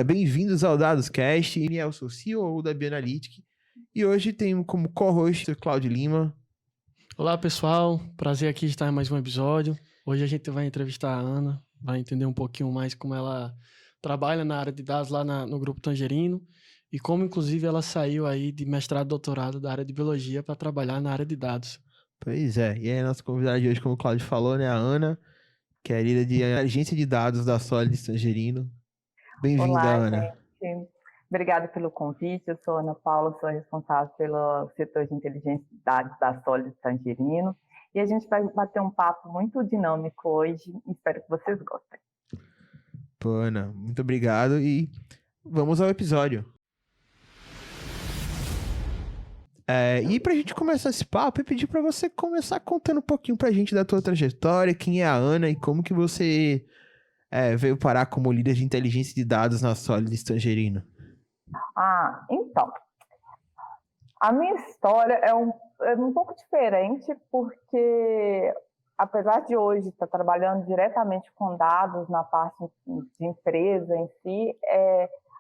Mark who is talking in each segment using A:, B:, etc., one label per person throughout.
A: Bem-vindos ao DadosCast. Eu sou o CEO da Bianalytic e hoje tenho como co-host o Claudio Lima.
B: Olá, pessoal. Prazer aqui estar em mais um episódio. Hoje a gente vai entrevistar a Ana, vai entender um pouquinho mais como ela trabalha na área de dados lá no Grupo Tangerino e como, inclusive, ela saiu aí de mestrado e doutorado da área de biologia para trabalhar na área de dados.
A: Pois é, e aí a nossa convidada de hoje, como o Claudio falou, né, a Ana, que é a líder de inteligência de dados da Solids Tangerino. Bem-vinda,
C: Olá,
A: Ana.
C: gente. Obrigada pelo convite. Eu sou Ana Paula, sou responsável pelo setor de inteligência de dados da Solids Tangerino. E a gente vai bater um papo muito dinâmico hoje. Espero que vocês gostem.
A: Pô, Ana, muito obrigado e vamos ao episódio. E pra gente começar esse papo, eu pedi pra você começar contando um pouquinho pra gente da tua trajetória, quem é a Ana e como que você veio parar como líder de inteligência de dados na Solids Tangerino.
C: Então, a minha história é um pouco diferente, porque apesar de hoje estar trabalhando diretamente com dados na parte de empresa em si,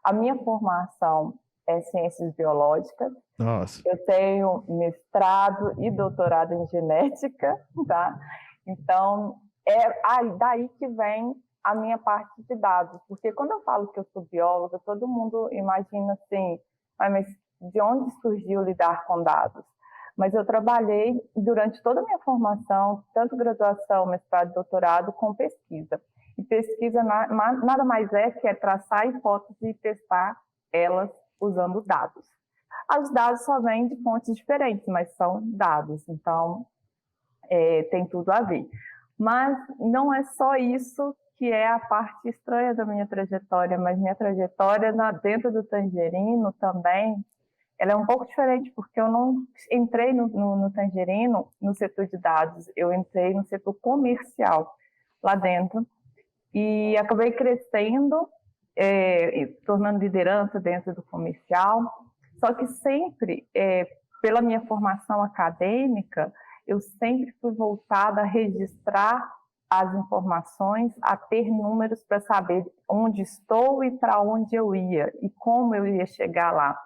C: a minha formação é ciências biológicas.
A: Nossa.
C: Eu tenho mestrado e doutorado em genética, tá? Então, daí que vem a minha parte de dados, porque quando eu falo que eu sou bióloga, todo mundo imagina assim, mas de onde surgiu lidar com dados? Mas eu trabalhei durante toda a minha formação, tanto graduação, mestrado e doutorado, com pesquisa. E pesquisa nada mais é que traçar hipóteses e testar elas usando dados. Os dados só vêm de fontes diferentes, mas são dados, então tem tudo a ver. Mas não é só isso que é a parte estranha da minha trajetória, mas minha trajetória dentro do Tangerino também, ela é um pouco diferente, porque eu não entrei no Tangerino no setor de dados, eu entrei no setor comercial lá dentro e acabei crescendo, tornando liderança dentro do comercial, só que sempre, pela minha formação acadêmica, eu sempre fui voltada a registrar as informações, a ter números para saber onde estou e para onde eu ia e como eu ia chegar lá.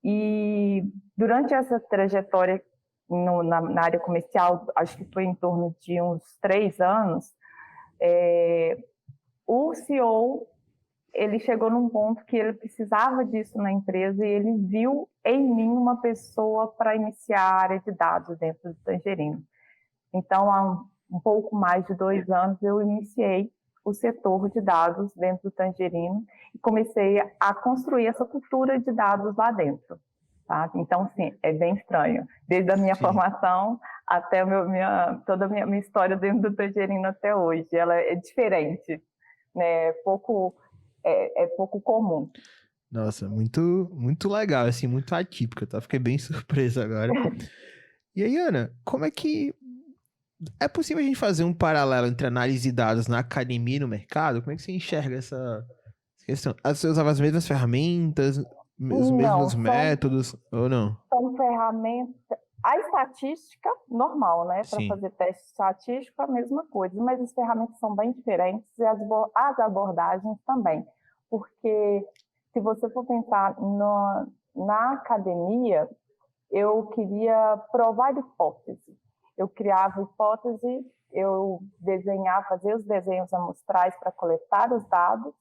C: E durante essa trajetória na área comercial, acho que foi em torno de uns 3 anos, o CEO ele chegou num ponto que ele precisava disso na empresa e ele viu em mim uma pessoa para iniciar a área de dados dentro do Tangerino. Então, há um pouco mais de 2 anos, eu iniciei o setor de dados dentro do Tangerino e comecei a construir essa cultura de dados lá dentro. Tá? Então, sim, é bem estranho. Desde a minha formação até toda a minha história dentro do Tangerino até hoje. Ela é diferente, né? É pouco comum.
A: Nossa, muito, muito legal, assim, muito atípica, tá? Fiquei bem surpresa agora. E aí, Ana, como é que é possível a gente fazer um paralelo entre análise de dados na academia e no mercado? Como é que você enxerga essa questão? Você usava as mesmas ferramentas, os mesmos métodos, ou não?
C: São ferramentas... A estatística, normal, né? Para fazer teste estatístico, a mesma coisa. Mas as ferramentas são bem diferentes e as abordagens também. Porque se você for pensar na academia, eu queria provar hipótese. Eu criava hipótese, eu fazia os desenhos amostrais para coletar os dados,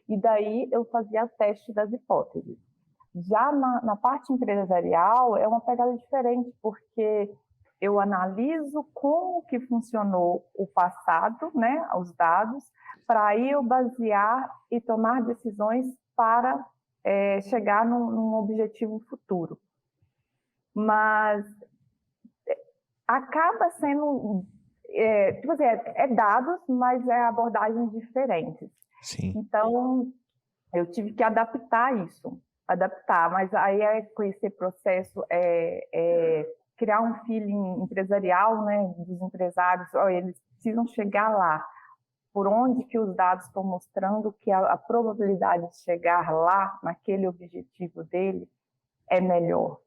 C: e daí eu fazia o teste das hipóteses. Já na parte empresarial, é uma pegada diferente, porque eu analiso como que funcionou o passado, né, os dados, para aí eu basear e tomar decisões para chegar num objetivo futuro. Mas acaba sendo, tipo assim, dados, mas abordagens diferentes.
A: Sim.
C: Então, eu tive que adaptar isso. Mas aí com esse processo criar um feeling empresarial, né, dos empresários, eles precisam chegar lá, por onde que os dados estão mostrando que a probabilidade de chegar lá, naquele objetivo dele, é melhor.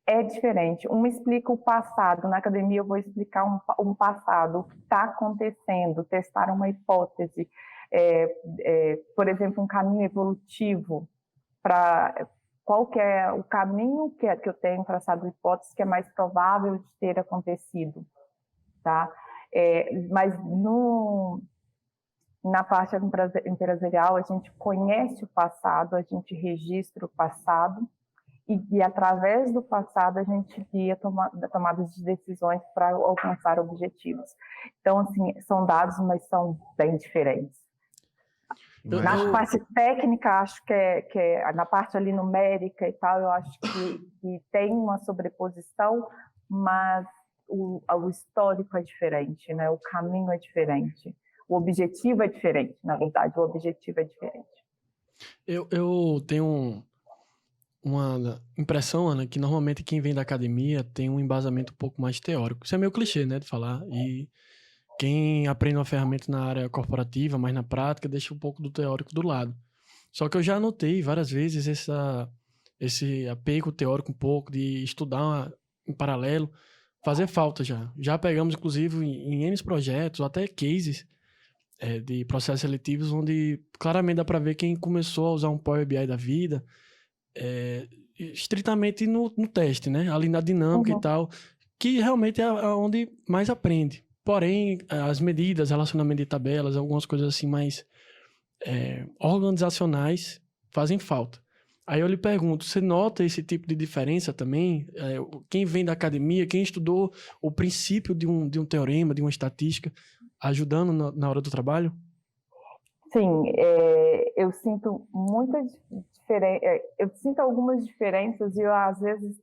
C: É diferente. Um explica o passado, na academia eu vou explicar um passado, o que está acontecendo, testar uma hipótese. por exemplo, um caminho evolutivo para qual que é o caminho que eu tenho traçado hipótese que é mais provável de ter acontecido, tá? Mas na parte empresarial a gente conhece o passado, a gente registra o passado e através do passado a gente guia tomadas de decisões para alcançar objetivos. Então, assim, são dados, mas são bem diferentes. Na parte técnica, acho que na parte ali numérica e tal, eu acho que tem uma sobreposição, mas o histórico é diferente, né? O caminho é diferente. O objetivo é diferente, na verdade, o objetivo é diferente.
B: Eu tenho uma impressão, Ana, que normalmente quem vem da academia tem um embasamento um pouco mais teórico. Isso é meio clichê, né, de falar. E quem aprende uma ferramenta na área corporativa, mas na prática, deixa um pouco do teórico do lado. Só que eu já notei várias vezes esse apego teórico um pouco, de estudar em paralelo, fazer falta já. Já pegamos, inclusive, em N projetos, ou até cases de processos seletivos, onde claramente dá para ver quem começou a usar um Power BI da vida, estritamente no teste, né? Ali na dinâmica e tal, que realmente é onde mais aprende. Porém, as medidas, relacionamento de tabelas, algumas coisas assim mais organizacionais fazem falta. Aí eu lhe pergunto, você nota esse tipo de diferença também? Quem vem da academia, quem estudou o princípio de um teorema, de uma estatística, ajudando na hora do trabalho?
C: Sim, eu sinto muitas diferenças, eu sinto algumas diferenças e eu, às vezes,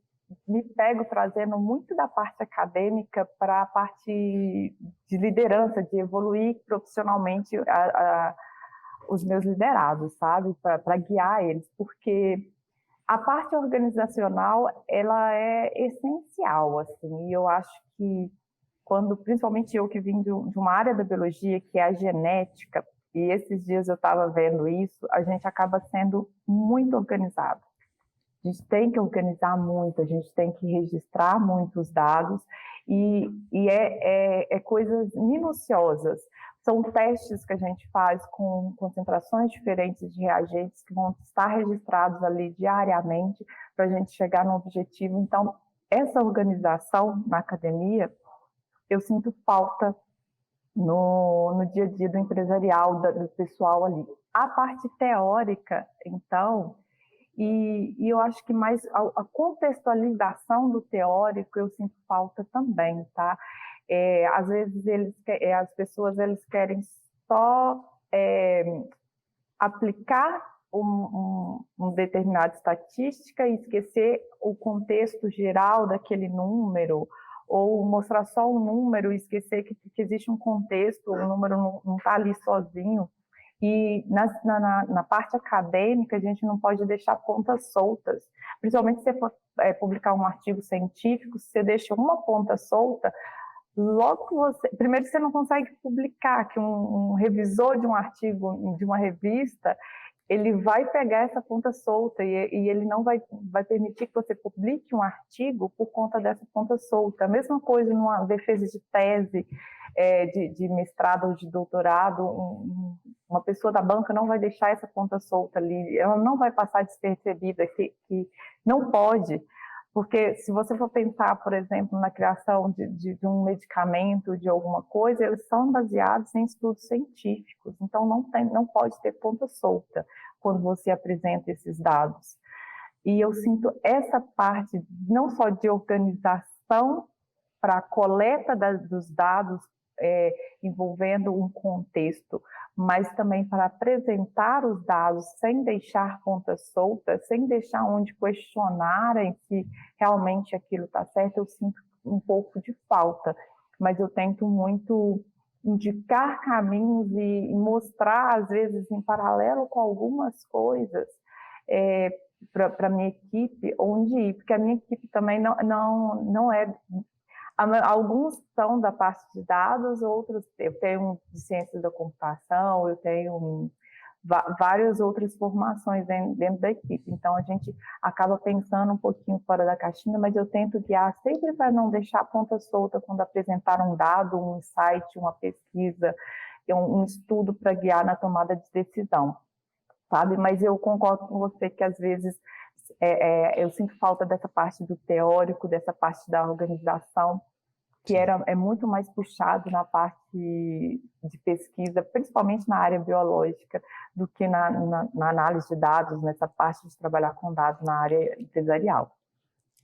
C: me pego trazendo muito da parte acadêmica para a parte de liderança, de evoluir profissionalmente os meus liderados, sabe? Para guiar eles, porque a parte organizacional, ela é essencial, assim, e eu acho que principalmente eu que vim de uma área da biologia, que é a genética, e esses dias eu estava vendo isso, a gente acaba sendo muito organizado. A gente tem que organizar muito, a gente tem que registrar muitos dados e coisas minuciosas. São testes que a gente faz com concentrações diferentes de reagentes que vão estar registrados ali diariamente para a gente chegar no objetivo. Então, essa organização na academia, eu sinto falta no dia a dia do empresarial, do pessoal ali. A parte teórica, então, e eu acho que mais a contextualização do teórico eu sinto falta também, tá? Às vezes as pessoas querem só aplicar uma determinada estatística e esquecer o contexto geral daquele número, ou mostrar só um número e esquecer que existe um contexto, o número não está ali sozinho. E na parte acadêmica, a gente não pode deixar pontas soltas. Principalmente se você for publicar um artigo científico, se você deixa uma ponta solta, logo que primeiro você não consegue publicar, que um revisor de um artigo, de uma revista, ele vai pegar essa ponta solta e ele não vai permitir que você publique um artigo por conta dessa ponta solta. A mesma coisa numa defesa de tese, de mestrado ou de doutorado, uma pessoa da banca não vai deixar essa ponta solta ali, ela não vai passar despercebida, que não pode, porque se você for pensar, por exemplo, na criação de um medicamento, de alguma coisa, eles são baseados em estudos científicos, então não pode ter ponta solta quando você apresenta esses dados. E eu sinto essa parte não só de organização para a coleta dos dados envolvendo um contexto, mas também para apresentar os dados sem deixar pontas soltas, sem deixar onde questionarem se realmente aquilo está certo, eu sinto um pouco de falta, mas eu tento muito indicar caminhos e mostrar, às vezes, em paralelo com algumas coisas, para a minha equipe, onde ir, porque a minha equipe também não é... Alguns são da parte de dados, outros eu tenho de ciências da computação, eu tenho várias outras formações dentro da equipe. Então, a gente acaba pensando um pouquinho fora da caixinha, mas eu tento guiar sempre para não deixar a ponta solta quando apresentar um dado, um insight, uma pesquisa. um estudo para guiar na tomada de decisão, sabe? Mas eu concordo com você que às vezes eu sinto falta dessa parte do teórico, dessa parte da organização, que é muito mais puxado na parte de pesquisa, principalmente na área biológica, do que na análise de dados, nessa parte de trabalhar com dados na área empresarial.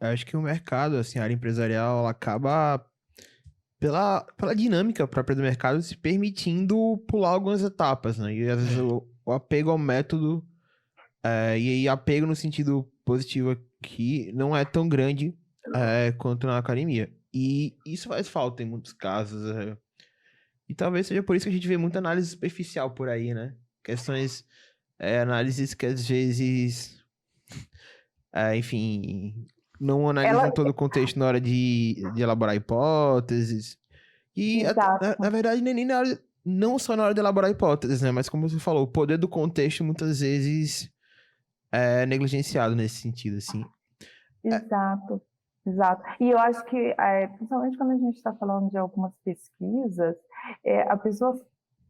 A: Eu acho que o mercado, assim, a área empresarial, ela acaba, pela dinâmica própria do mercado, se permitindo pular algumas etapas, né? E às vezes o apego ao método, e aí apego no sentido positivo aqui, não é tão grande quanto na academia. E isso faz falta em muitos casos. E talvez seja por isso que a gente vê muita análise superficial por aí, né? Questões, análises que às vezes, enfim, não analisam todo o contexto na hora de elaborar hipóteses. E, na verdade, nem na hora, não só na hora de elaborar hipóteses, né? Mas como você falou, o poder do contexto muitas vezes é negligenciado nesse sentido, assim.
C: Exato. E eu acho que, principalmente quando a gente está falando de algumas pesquisas, a pessoa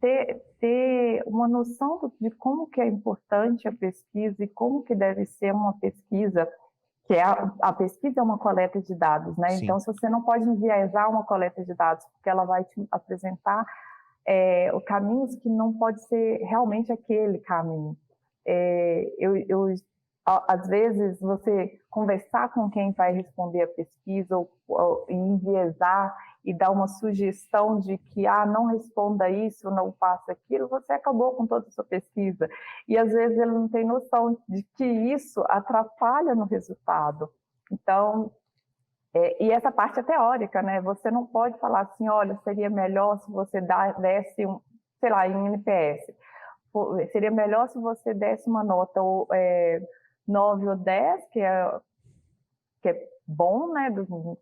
C: ter uma noção de como que é importante a pesquisa e como que deve ser uma pesquisa, que a pesquisa é uma coleta de dados, né?
A: Sim.
C: Então, se você não pode enviesar uma coleta de dados, porque ela vai te apresentar caminhos que não pode ser realmente aquele caminho. Às vezes, você conversar com quem vai responder a pesquisa ou enviesar e dar uma sugestão de que não responda isso, não faça aquilo, você acabou com toda a sua pesquisa. E, às vezes, ele não tem noção de que isso atrapalha no resultado. Então, e essa parte é teórica, né? Você não pode falar assim, olha, seria melhor se você desse, sei lá, em NPS. Seria melhor se você desse uma nota 9 ou 10, que é bom, né?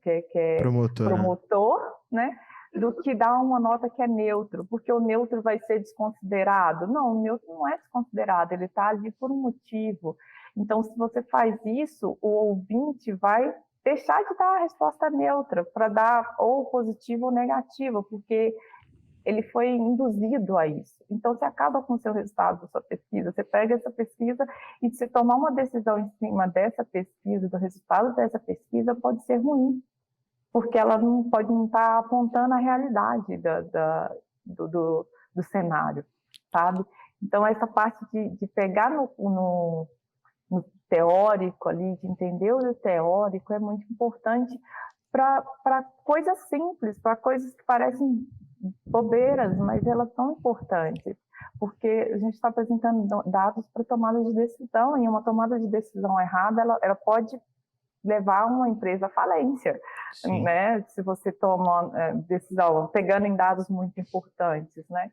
C: Que é promotor, né? Do que dar uma nota que é neutro, porque o neutro vai ser desconsiderado. Não, o neutro não é desconsiderado, ele está ali por um motivo. Então, se você faz isso, o ouvinte vai deixar de dar a resposta neutra para dar ou positiva ou negativa, porque ele foi induzido a isso. Então, você acaba com o seu resultado da sua pesquisa, você pega essa pesquisa e se tomar uma decisão em cima dessa pesquisa, do resultado dessa pesquisa, pode ser ruim, porque ela não pode não estar apontando a realidade do cenário, sabe? Então, essa parte de pegar no teórico ali, de entender o teórico, é muito importante para coisas simples, para coisas que parecem bobeiras, mas elas são importantes, porque a gente está apresentando dados para tomada de decisão, e uma tomada de decisão errada, ela pode levar uma empresa à falência, né? Se você toma decisão pegando em dados muito importantes, né?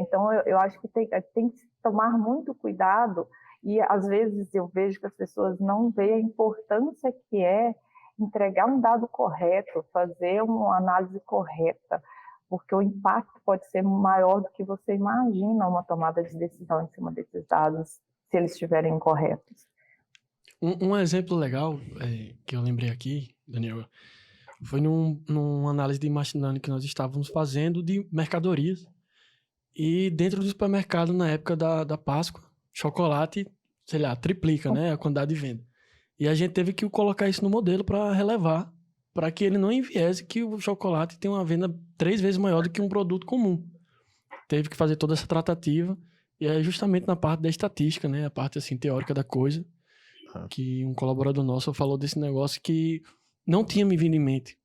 C: Então, eu acho que tem que tomar muito cuidado, e às vezes eu vejo que as pessoas não veem a importância que é entregar um dado correto, fazer uma análise correta, porque o impacto pode ser maior do que você imagina uma tomada de decisão em cima desses dados, se eles estiverem incorretos.
B: Um exemplo legal que eu lembrei aqui, Daniel, foi numa análise de machine learning que nós estávamos fazendo de mercadorias. E dentro do supermercado, na época da Páscoa, chocolate, sei lá, triplica, né, a quantidade de venda. E a gente teve que colocar isso no modelo para relevar, para que ele não enviese que o chocolate tem uma venda 3 vezes maior do que um produto comum. Teve que fazer toda essa tratativa, e é justamente na parte da estatística, né, a parte assim, teórica da coisa, que um colaborador nosso falou desse negócio que não tinha me vindo em mente.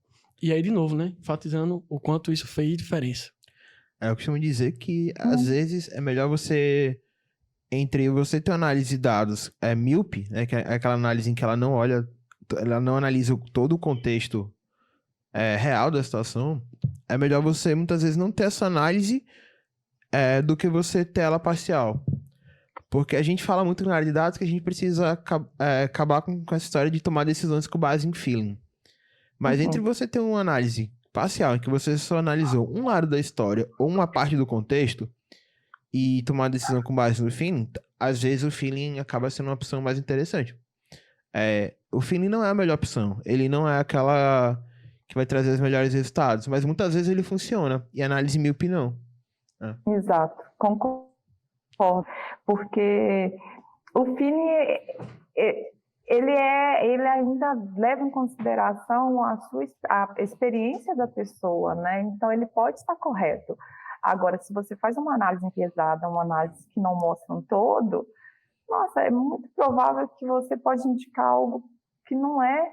B: E aí, de novo, né, enfatizando o quanto isso fez diferença.
A: Eu costumo dizer que, às vezes, é melhor você ter uma análise de dados míope, né, que é aquela análise em que ela não analisa todo o contexto real da situação, é melhor você, muitas vezes, não ter essa análise do que você ter ela parcial. Porque a gente fala muito na área de dados que a gente precisa acabar com essa história de tomar decisões com base em feeling. Mas entre você ter uma análise parcial, em que você só analisou um lado da história ou uma parte do contexto e tomar uma decisão com base no feeling, às vezes o feeling acaba sendo uma opção mais interessante. O feeling não é a melhor opção. Ele não é aquela que vai trazer os melhores resultados, mas muitas vezes ele funciona. E a análise míope não.
C: Exato, concordo. Porque o feeling, ele ainda leva em consideração a experiência da pessoa, né? Então, ele pode estar correto. Agora, se você faz uma análise enviesada, uma análise que não mostra um todo, nossa, é muito provável que você pode indicar algo que não é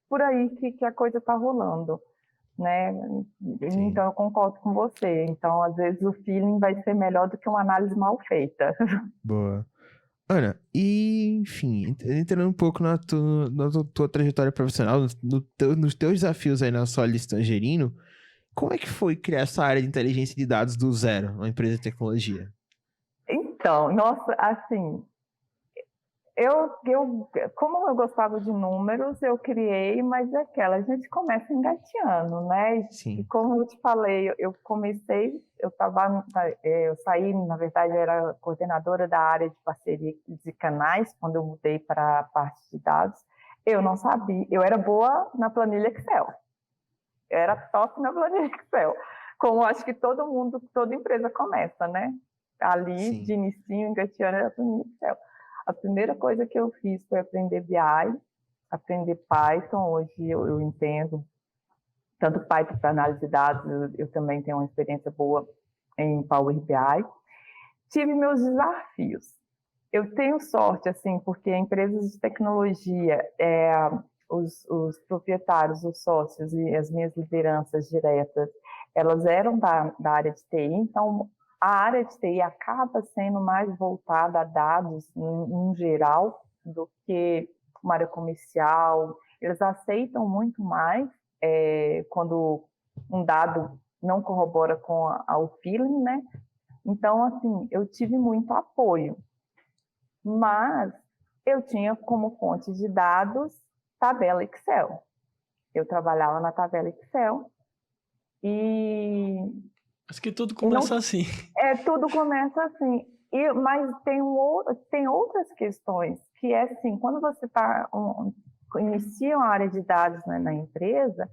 C: por aí que a coisa está rolando, né?
A: Sim.
C: Então, eu concordo com você. Então, às vezes, o feeling vai ser melhor do que uma análise mal feita.
A: Boa. Ana, e enfim, entrando um pouco na tua trajetória profissional, nos teus desafios aí na Solis Tangerino, como é que foi criar essa área de inteligência de dados do zero, uma empresa de tecnologia?
C: Então, nossa, assim, como eu gostava de números, eu criei, mas é aquela, a gente começa engateando, né? E
A: Sim.
C: como eu te falei, eu saí, na verdade, era coordenadora da área de parceria de canais, quando eu mudei para a parte de dados. Eu não sabia, eu era boa na planilha Excel. Eu era top na planilha Excel. Como acho que toda empresa começa, né? Ali,
A: Sim.
C: de inicinho, engateando, era a planilha Excel. A primeira coisa que eu fiz foi aprender BI, aprender Python. Hoje eu entendo tanto Python para análise de dados, eu também tenho uma experiência boa em Power BI. Tive meus desafios. Eu tenho sorte, assim, porque empresas de tecnologia, os proprietários, os sócios e as minhas lideranças diretas, elas eram da área de TI, então a área de TI acaba sendo mais voltada a dados em geral do que uma área comercial. Eles aceitam muito mais quando um dado não corrobora com o feeling, né? Então, assim, eu tive muito apoio, mas eu tinha como fonte de dados tabela Excel. Eu trabalhava na tabela Excel e
B: Acho que tudo
C: não,
B: começa assim.
C: tudo começa assim. Mas tem outras questões que é assim, quando você inicia uma área de dados, né, na empresa,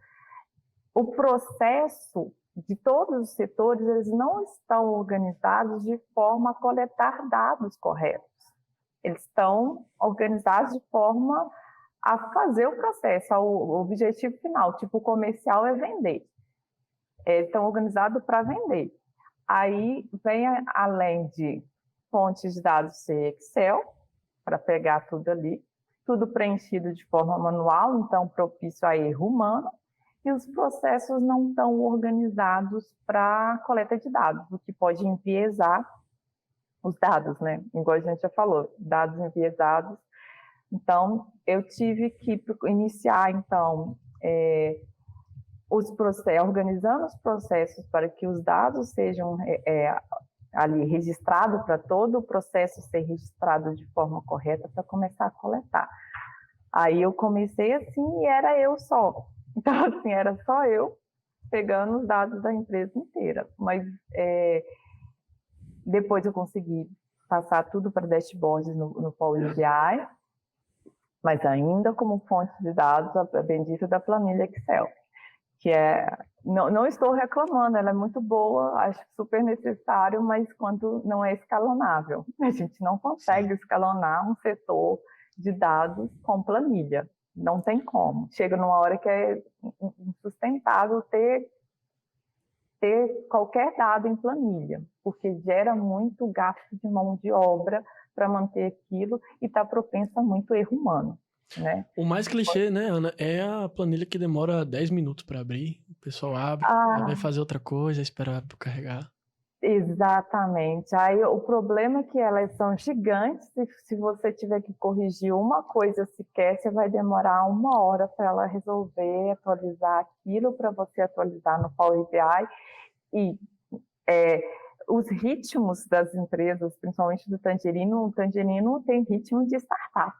C: o processo de todos os setores, eles não estão organizados de forma a coletar dados corretos. Eles estão organizados de forma a fazer o processo, o objetivo final, tipo o comercial é vender. Estão organizados para vender. Aí vem, além de fontes de dados ser Excel, para pegar tudo ali, tudo preenchido de forma manual, então propício a erro humano, e os processos não estão organizados para coleta de dados, o que pode enviesar os dados, né? Igual a gente já falou, dados enviesados. Então, eu tive que iniciar, então, organizando os processos para que os dados sejam ali registrados, para todo o processo ser registrado de forma correta para começar a coletar. Aí eu comecei assim e era eu só. Então, assim, era só eu pegando os dados da empresa inteira. Mas depois eu consegui passar tudo para dashboards no Power BI, mas ainda como fonte de dados a bendita da planilha Excel, que não estou reclamando, ela é muito boa, acho super necessário, mas quando não é escalonável. A gente não consegue escalonar um setor de dados com planilha, não tem como. Chega numa hora que é insustentável ter qualquer dado em planilha, porque gera muito gasto de mão de obra para manter aquilo e está propenso a muito erro humano, né?
B: O mais clichê, né, Ana, é a planilha que demora 10 minutos para abrir. O pessoal abre, aí vai fazer outra coisa, esperar para carregar.
C: Exatamente. Aí o problema é que elas são gigantes e se você tiver que corrigir uma coisa sequer, você vai demorar 1 hora para ela resolver, atualizar aquilo para você atualizar no Power BI. E os ritmos das empresas, principalmente do Tangerino, o Tangerino tem ritmo de startup.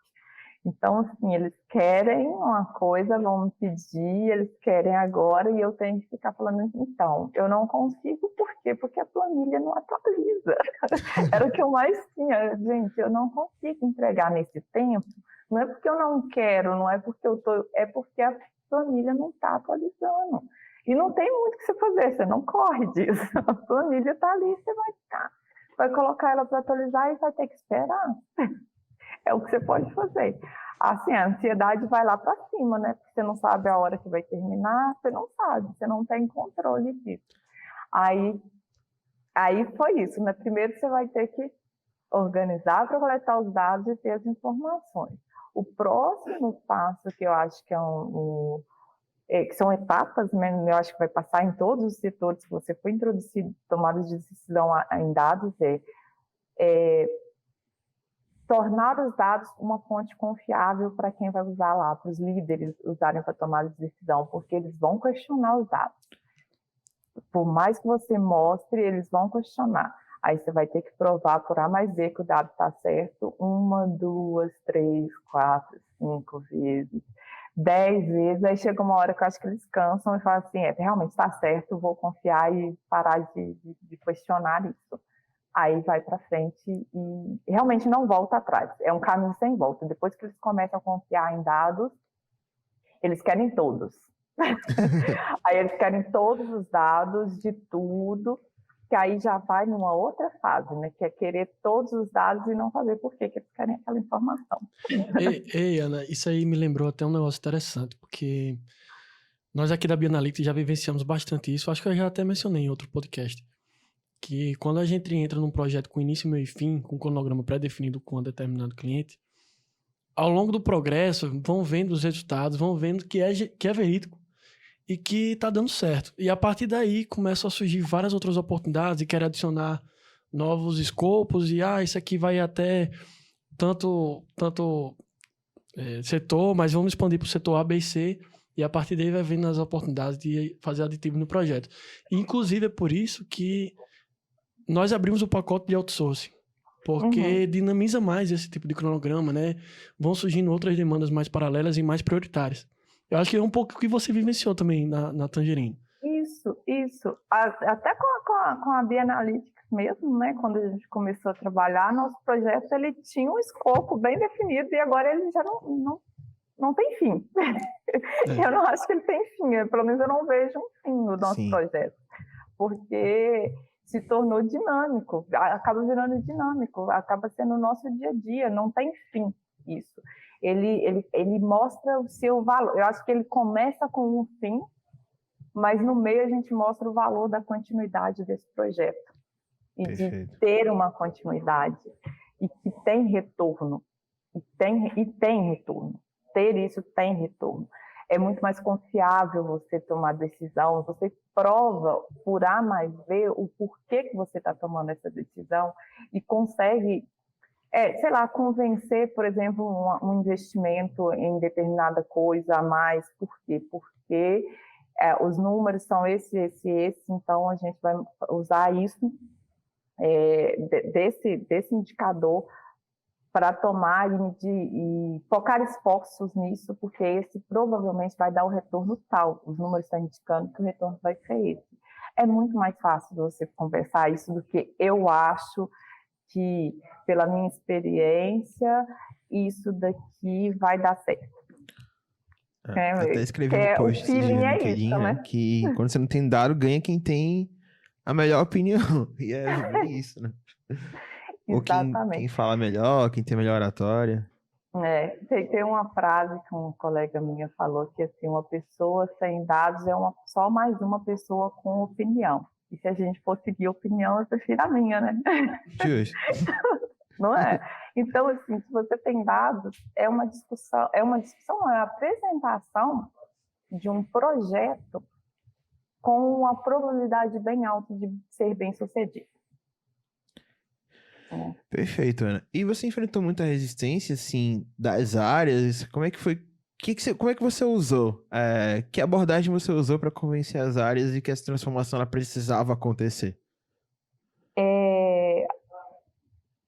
C: Então, assim, eles querem uma coisa, vão me pedir, eles querem agora, e eu tenho que ficar falando, então, eu não consigo, por quê? Porque a planilha não atualiza. Era o que eu mais tinha. Gente, eu não consigo entregar nesse tempo, não é porque eu não quero, não é porque é porque a planilha não está atualizando. E não tem muito o que você fazer, você não corre disso. A planilha está ali, você vai colocar ela para atualizar e vai ter que esperar. É o que você pode fazer. Assim, a ansiedade vai lá para cima, né? Porque você não sabe a hora que vai terminar, você não sabe, você não tem controle disso. Aí foi isso, né? Primeiro você vai ter que organizar para coletar os dados e ter as informações. O próximo passo, que eu acho que que são etapas, né? Eu acho que vai passar em todos os setores, se você for introduzir tomada de decisão em dados, tornar os dados uma fonte confiável para quem vai usar lá, para os líderes usarem para tomar de decisão, porque eles vão questionar os dados. Por mais que você mostre, eles vão questionar. Aí você vai ter que provar por A mais B que o dado está certo 1, 2, 3, 4, 5 vezes, 10 vezes. Aí chega uma hora que eu acho que eles cansam e falam assim, realmente está certo, vou confiar e parar de questionar isso. Aí vai para frente e realmente não volta atrás. É um caminho sem volta. Depois que eles começam a confiar em dados, eles querem todos. Aí eles querem todos os dados de tudo, que aí já vai numa outra fase, né? Que é querer todos os dados e não saber por que eles querem aquela informação.
B: Ei, Ana, isso aí me lembrou até um negócio interessante, porque nós aqui da Bioanalytics já vivenciamos bastante isso. Acho que eu já até mencionei em outro podcast. Que quando a gente entra num projeto com início, meio e fim, com um cronograma pré-definido com um determinado cliente, ao longo do progresso, vão vendo os resultados, vão vendo que é verídico e que está dando certo. E a partir daí começam a surgir várias outras oportunidades e querem adicionar novos escopos e isso aqui vai até tanto setor, mas vamos expandir para o setor A, B e C, e a partir daí vai vendo as oportunidades de fazer aditivo no projeto. E, inclusive, é por isso que nós abrimos o pacote de outsourcing, porque dinamiza mais esse tipo de cronograma, né? Vão surgindo outras demandas mais paralelas e mais prioritárias. Eu acho que é um pouco o que você vivenciou também na Tangerine.
C: Isso. Até com a Bioanalytics mesmo, né? Quando a gente começou a trabalhar, nosso projeto ele tinha um escopo bem definido e agora ele já não tem fim. Eu não acho que ele tem fim, pelo menos eu não vejo um fim no nosso projeto, porque se tornou dinâmico, acaba virando dinâmico, acaba sendo o nosso dia a dia, não tem fim isso. Ele mostra o seu valor. Eu acho que ele começa com um fim, mas no meio a gente mostra o valor da continuidade desse projeto. E Perfeito. De ter uma continuidade. E que tem retorno. E tem retorno. Ter isso tem retorno. É muito mais confiável você tomar decisão, você prova por A mais B o porquê que você está tomando essa decisão e consegue, convencer, por exemplo, um investimento em determinada coisa a mais. Por quê? Porque os números são esse, então a gente vai usar isso, desse indicador, para tomar e medir e focar esforços nisso, porque esse provavelmente vai dar o retorno tal. Os números estão indicando que o retorno vai ser esse. É muito mais fácil você conversar isso do que eu acho que, pela minha experiência, isso daqui vai dar certo.
A: Até escrevi um post esse dia no LinkedIn,
C: isso, né?
A: Que quando você não tem dado, ganha quem tem a melhor opinião. E é bem isso, né? Ou quem fala melhor, quem tem melhor oratória.
C: Tem uma frase que uma colega minha falou, que assim, uma pessoa sem dados é só mais uma pessoa com opinião. E se a gente for seguir opinião, eu prefiro a minha, né?
A: Justo.
C: Não é? Então, assim, se você tem dados, é uma discussão, é a apresentação de um projeto com uma probabilidade bem alta de ser bem sucedido.
A: Perfeito, Ana. E você enfrentou muita resistência, assim, das áreas? Como é que foi? Como é que você usou? Que abordagem você usou para convencer as áreas de que essa transformação ela precisava acontecer?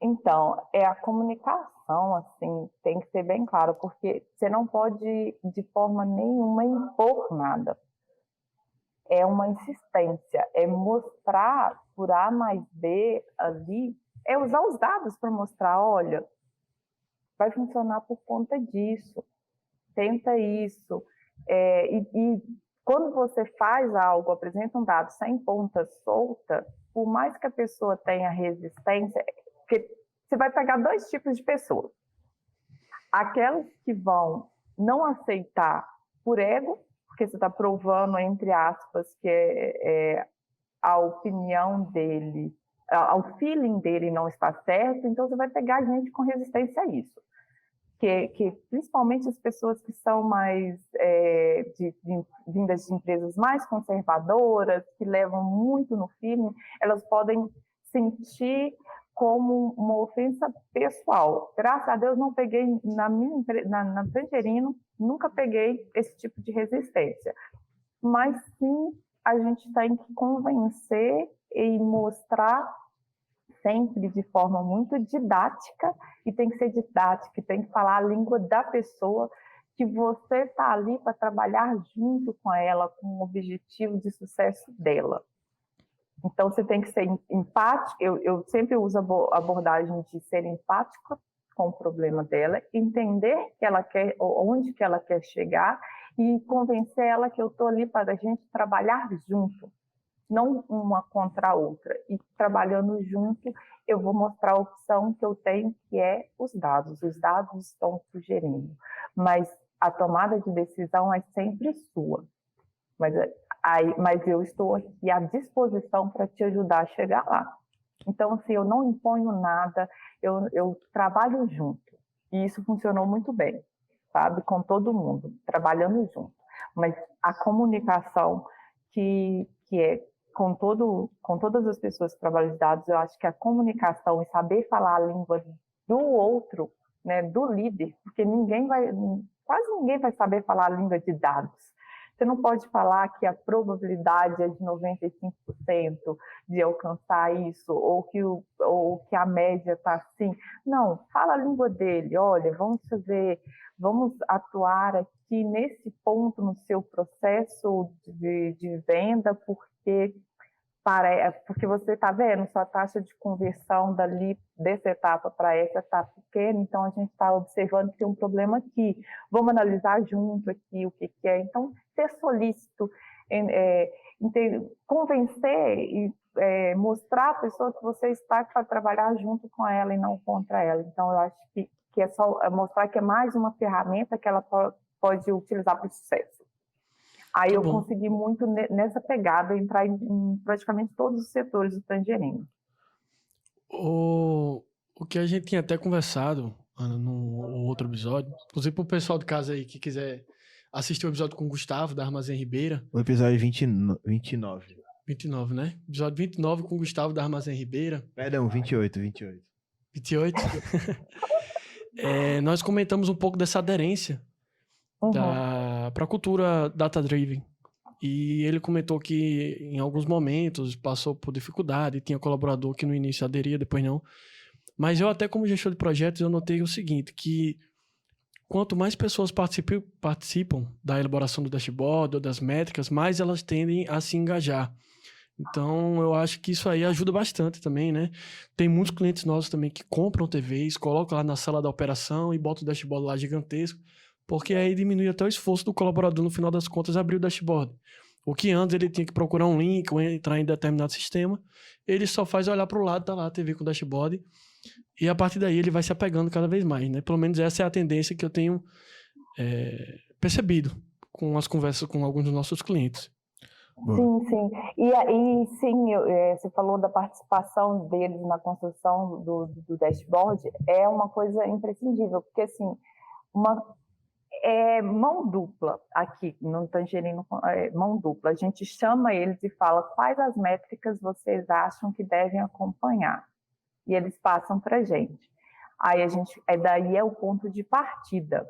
C: Então, a comunicação, assim, tem que ser bem claro, porque você não pode, de forma nenhuma, impor nada. É uma insistência, é mostrar por A mais B ali, é usar os dados para mostrar, olha, vai funcionar por conta disso, tenta isso, e quando você faz algo, apresenta um dado sem ponta solta, por mais que a pessoa tenha resistência, porque você vai pegar dois tipos de pessoas. Aquelas que vão não aceitar por ego, porque você está provando, entre aspas, que a opinião dele, o feeling dele não está certo, então você vai pegar gente com resistência a isso. Que principalmente as pessoas que são mais vindas de empresas mais conservadoras, que levam muito no feeling, elas podem sentir como uma ofensa pessoal. Graças a Deus não peguei na Tangerino, nunca peguei esse tipo de resistência. Mas sim, a gente tem que convencer e mostrar sempre de forma muito didática, e tem que ser didática, tem que falar a língua da pessoa, que você está ali para trabalhar junto com ela, com o objetivo de sucesso dela. Então, você tem que ser empático. Eu sempre uso a abordagem de ser empática com o problema dela, entender que ela quer, onde que ela quer chegar, e convencer ela que eu estou ali para a gente trabalhar junto, não uma contra a outra. E trabalhando junto, eu vou mostrar a opção que eu tenho, que é os dados. Os dados estão sugerindo, mas a tomada de decisão é sempre sua. Mas eu estou aqui à disposição para te ajudar a chegar lá. Então, assim, eu não imponho nada, eu trabalho junto. E isso funcionou muito bem, sabe? Com todo mundo, trabalhando junto. Mas a comunicação que é com todas as pessoas que trabalham de dados, eu acho que a comunicação e saber falar a língua do outro, né, do líder, porque quase ninguém vai saber falar a língua de dados. Você não pode falar que a probabilidade é de 95% de alcançar isso, ou que a média está assim. Não, fala a língua dele. Olha, vamos atuar aqui nesse ponto no seu processo de venda, porque você está vendo, sua taxa de conversão dessa etapa para essa está pequena, então a gente está observando que tem um problema aqui. Vamos analisar junto aqui o que é. Então, ser solícito, convencer e mostrar à pessoa que você está para trabalhar junto com ela e não contra ela. Então, eu acho que é só mostrar que é mais uma ferramenta que ela pode utilizar para o sucesso. Aí eu consegui muito nessa pegada, entrar em praticamente todos os setores do Tangerino.
B: O que a gente tinha até conversado, Ana, no outro episódio, inclusive para o pessoal de casa aí que quiser assistir o episódio com o Gustavo, da Armazém Ribeira.
A: O episódio 29.
B: 29, né? Episódio 29 com o Gustavo, da Armazém Ribeira.
A: Perdão, 28.
B: 28? Nós comentamos um pouco dessa aderência para a cultura data-driven. E ele comentou que em alguns momentos passou por dificuldade, tinha colaborador que no início aderia, depois não. Mas eu até como gestor de projetos, eu notei o seguinte, que quanto mais pessoas participam da elaboração do dashboard ou das métricas, mais elas tendem a se engajar. Então, eu acho que isso aí ajuda bastante também, né? Tem muitos clientes nossos também que compram TVs, colocam lá na sala da operação e botam o dashboard lá gigantesco, porque aí diminui até o esforço do colaborador, no final das contas, abrir o dashboard. O que antes ele tinha que procurar um link ou entrar em determinado sistema, ele só faz olhar para o lado, tá lá a TV com o dashboard, e a partir daí ele vai se apegando cada vez mais, né? Pelo menos essa é a tendência que eu tenho percebido com as conversas com alguns dos nossos clientes.
C: Sim. E sim, você falou da participação deles na construção do dashboard, é uma coisa imprescindível, porque assim, mão dupla aqui no Tangerino, mão dupla. A gente chama eles e fala quais as métricas vocês acham que devem acompanhar. E eles passam para a gente. Aí daí é o ponto de partida.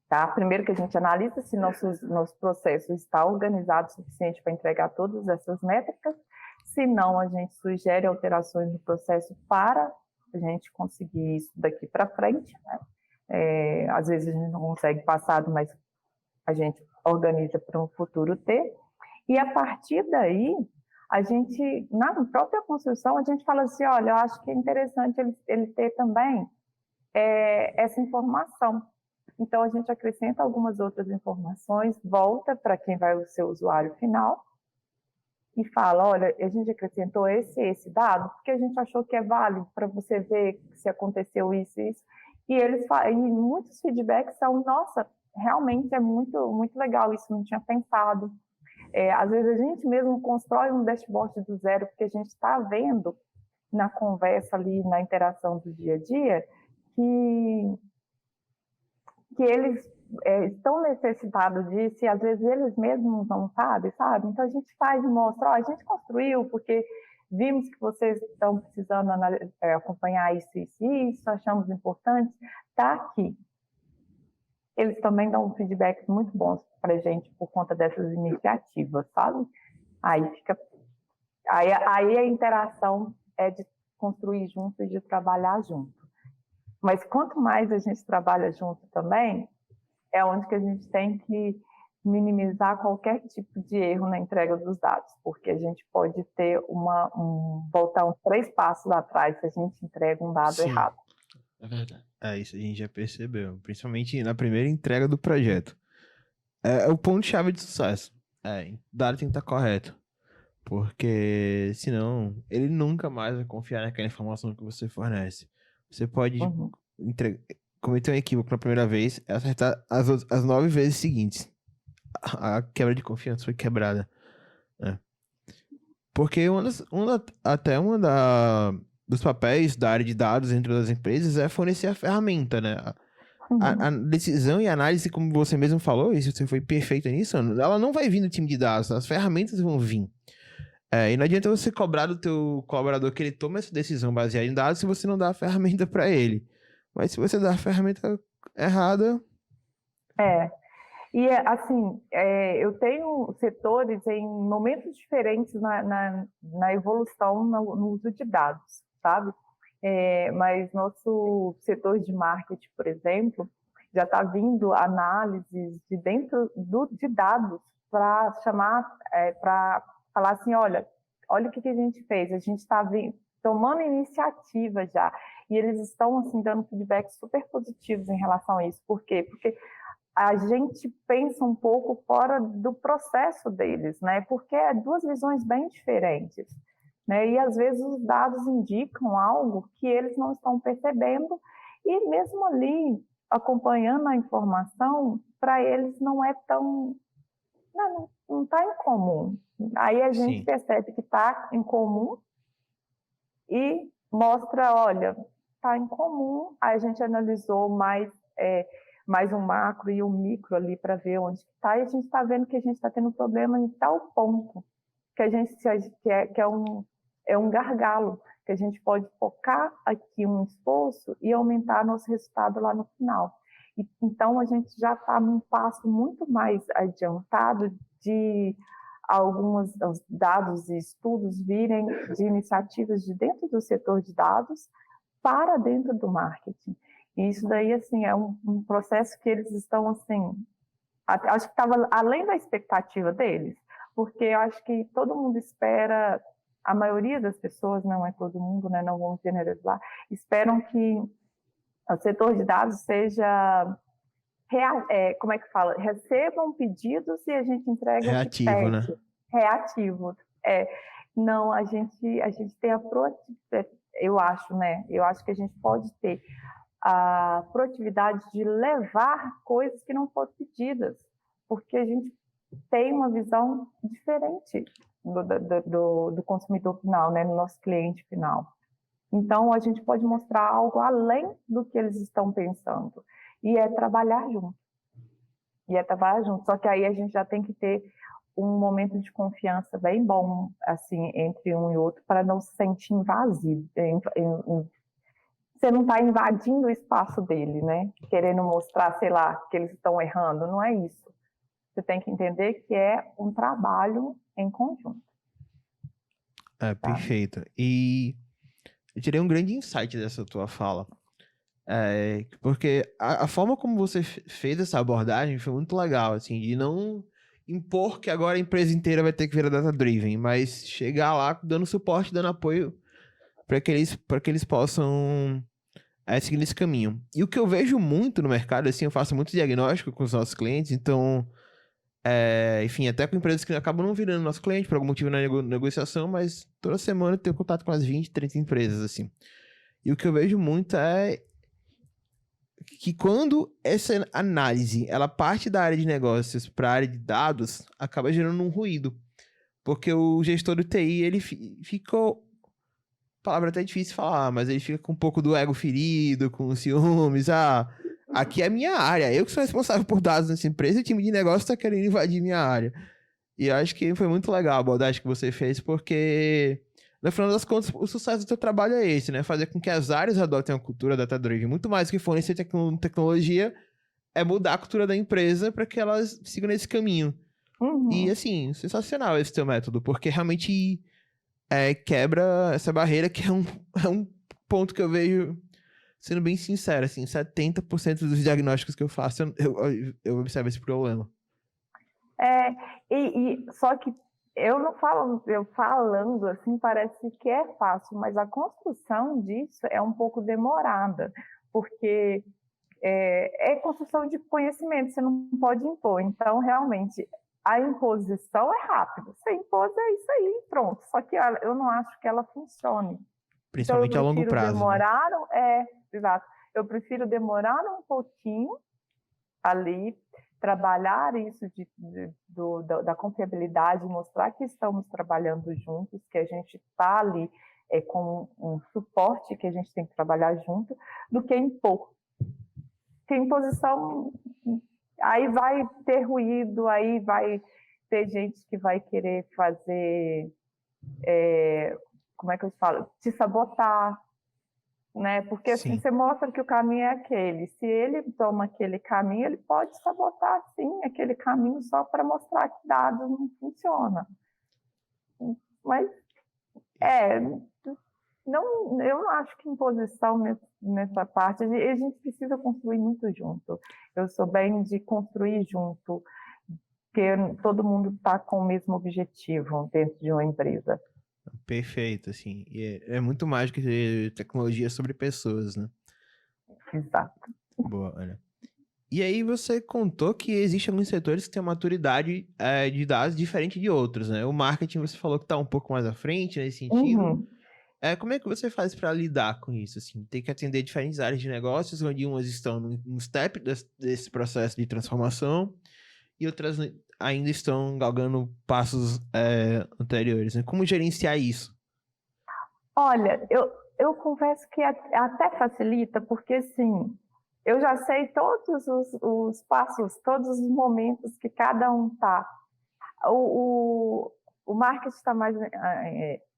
C: Tá? Primeiro que a gente analisa se nosso processo está organizado o suficiente para entregar todas essas métricas. Se não, a gente sugere alterações no processo para a gente conseguir isso daqui para frente, né? Às vezes a gente não consegue passado, mas a gente organiza para um futuro ter. E a partir daí, a gente, na própria construção, a gente fala assim, olha, eu acho que é interessante ele ter também essa informação. Então, a gente acrescenta algumas outras informações, volta para quem vai ser o usuário final e fala, olha, a gente acrescentou esse dado, porque a gente achou que é válido para você ver se aconteceu isso e isso. E muitos feedbacks são, nossa, realmente é muito, muito legal isso, não tinha pensado. Às vezes a gente mesmo constrói um dashboard do zero, porque a gente está vendo na conversa ali, na interação do dia a dia, que eles estão necessitados disso e às vezes eles mesmos não sabem, sabe? Então a gente faz e mostra, a gente construiu porque vimos que vocês estão precisando acompanhar isso e isso, achamos importante, está aqui. Eles também dão feedbacks muito bons para a gente por conta dessas iniciativas, sabe? Aí a interação é de construir junto e de trabalhar junto. Mas quanto mais a gente trabalha junto também, é onde que a gente tem que minimizar qualquer tipo de erro na entrega dos dados, porque a gente pode ter voltar uns 3 passos atrás se a gente entrega um dado errado.
B: É verdade.
A: Isso a gente já percebeu, principalmente na primeira entrega do projeto. É o ponto-chave de sucesso. O dado tem que estar correto. Porque senão ele nunca mais vai confiar naquela informação que você fornece. Você pode cometer um equívoco na primeira vez e acertar as 9 vezes seguintes. A quebra de confiança foi quebrada. Porque dos papéis da área de dados dentro das empresas é fornecer a ferramenta, né? A decisão e análise, como você mesmo falou, e você foi perfeito nisso, ela não vai vir do time de dados, as ferramentas vão vir. E não adianta você cobrar do teu colaborador que ele tome essa decisão baseada em dados se você não dá a ferramenta para ele. Mas se você dá a ferramenta errada...
C: E assim, eu tenho setores em momentos diferentes na evolução no uso de dados, sabe? Mas nosso setor de marketing, por exemplo, já está vindo análises de dentro de dados para para falar assim, olha o que a gente fez, a gente está tomando iniciativa já, e eles estão assim, dando feedbacks super positivos em relação a isso. Por quê? Porque a gente pensa um pouco fora do processo deles, né? Porque é 2 visões bem diferentes, né? E às vezes os dados indicam algo que eles não estão percebendo, e mesmo ali, acompanhando a informação, para eles não é tão... Não está em comum. Aí a gente percebe que está em comum e mostra, olha, está em comum. Aí a gente analisou mais um macro e um micro ali para ver onde está, e a gente está vendo que a gente está tendo problema em tal ponto que é um gargalo, que a gente pode focar aqui um esforço e aumentar nosso resultado lá no final. Então, a gente já está num passo muito mais adiantado de alguns dados e estudos virem de iniciativas de dentro do setor de dados para dentro do marketing. E isso daí, assim, é um processo que eles estão, assim, acho que estava além da expectativa deles, porque eu acho que todo mundo espera, a maioria das pessoas, não é todo mundo, né, não vamos generalizar, esperam que o setor de dados seja, como é que fala? Recebam pedidos e a gente entrega
A: reativo, né?
C: Reativo. Não, a gente tem a proatividade, eu acho, né? Eu acho que a gente pode ter a proatividade de levar coisas que não foram pedidas, porque a gente tem uma visão diferente do consumidor final, né? No nosso cliente final. Então, a gente pode mostrar algo além do que eles estão pensando. E é trabalhar junto. Só que aí a gente já tem que ter um momento de confiança bem bom, assim, entre um e outro, para não se sentir invasivo. Você não está invadindo o espaço dele, né? Querendo mostrar, sei lá, que eles estão errando. Não é isso. Você tem que entender que é um trabalho em conjunto.
A: Perfeito. E eu tirei um grande insight dessa tua fala. Porque a forma como você fez essa abordagem foi muito legal, assim, de não impor que agora a empresa inteira vai ter que virar data-driven, mas chegar lá dando suporte, dando apoio para que eles possam seguindo esse caminho. E o que eu vejo muito no mercado, assim, eu faço muito diagnóstico com os nossos clientes, então, enfim, até com empresas que acabam não virando nosso cliente por algum motivo na negociação, mas toda semana eu tenho contato com as 20, 30 empresas, assim. E o que eu vejo muito é que quando essa análise, ela parte da área de negócios para a área de dados, acaba gerando um ruído. Porque o gestor do TI, ele ficou... Palavra até difícil de falar, mas ele fica com um pouco do ego ferido, com ciúmes. Aqui é a minha área, eu que sou responsável por dados nessa empresa e o time de negócio está querendo invadir minha área. E eu acho que foi muito legal a abordagem que você fez, porque, no final das contas, o sucesso do seu trabalho é esse, né? Fazer com que as áreas adotem a cultura data-driven. Muito mais do que fornecer tecnologia, é mudar a cultura da empresa para que elas sigam nesse caminho. E, assim, sensacional esse teu método, porque realmente quebra essa barreira, que é um ponto que eu vejo, sendo bem sincero, assim, 70% dos diagnósticos que eu faço, eu observo esse problema.
C: Só que eu não falo, eu falando assim, parece que é fácil, mas a construção disso é um pouco demorada, porque é construção de conhecimento, você não pode impor. Então, realmente, a imposição é rápida. Você impôs, é isso aí, pronto. Só que eu não acho que ela funcione.
A: Principalmente
C: então,
A: a longo prazo.
C: Exato. Eu prefiro demorar um pouquinho ali, trabalhar isso da confiabilidade, mostrar que estamos trabalhando juntos, que a gente está ali com um suporte que a gente tem que trabalhar junto, do que impor. Porque imposição, aí vai ter ruído, aí vai ter gente que vai querer fazer, como é que eu falo? Te sabotar, né? Porque assim, você mostra que o caminho é aquele. Se ele toma aquele caminho, ele pode sabotar, sim, aquele caminho só para mostrar que dados não funciona. Mas, eu não acho que imposição nessa parte, a gente precisa construir muito junto. Eu sou bem de construir junto, porque todo mundo está com o mesmo objetivo dentro de uma empresa.
A: Perfeito, assim. E é muito mais do que tecnologia sobre pessoas, né?
C: Exato.
A: Boa, olha. E aí você contou que existem alguns setores que têm uma maturidade de dados diferente de outros, né? O marketing você falou que está um pouco mais à frente nesse sentido. Como é que você faz para lidar com isso? Assim, tem que atender diferentes áreas de negócios, onde umas estão num step desse processo de transformação e outras ainda estão galgando passos anteriores, né? Como gerenciar isso?
C: Olha, eu confesso que até facilita, porque assim, eu já sei todos os passos, todos os momentos que cada um está. O marketing está mais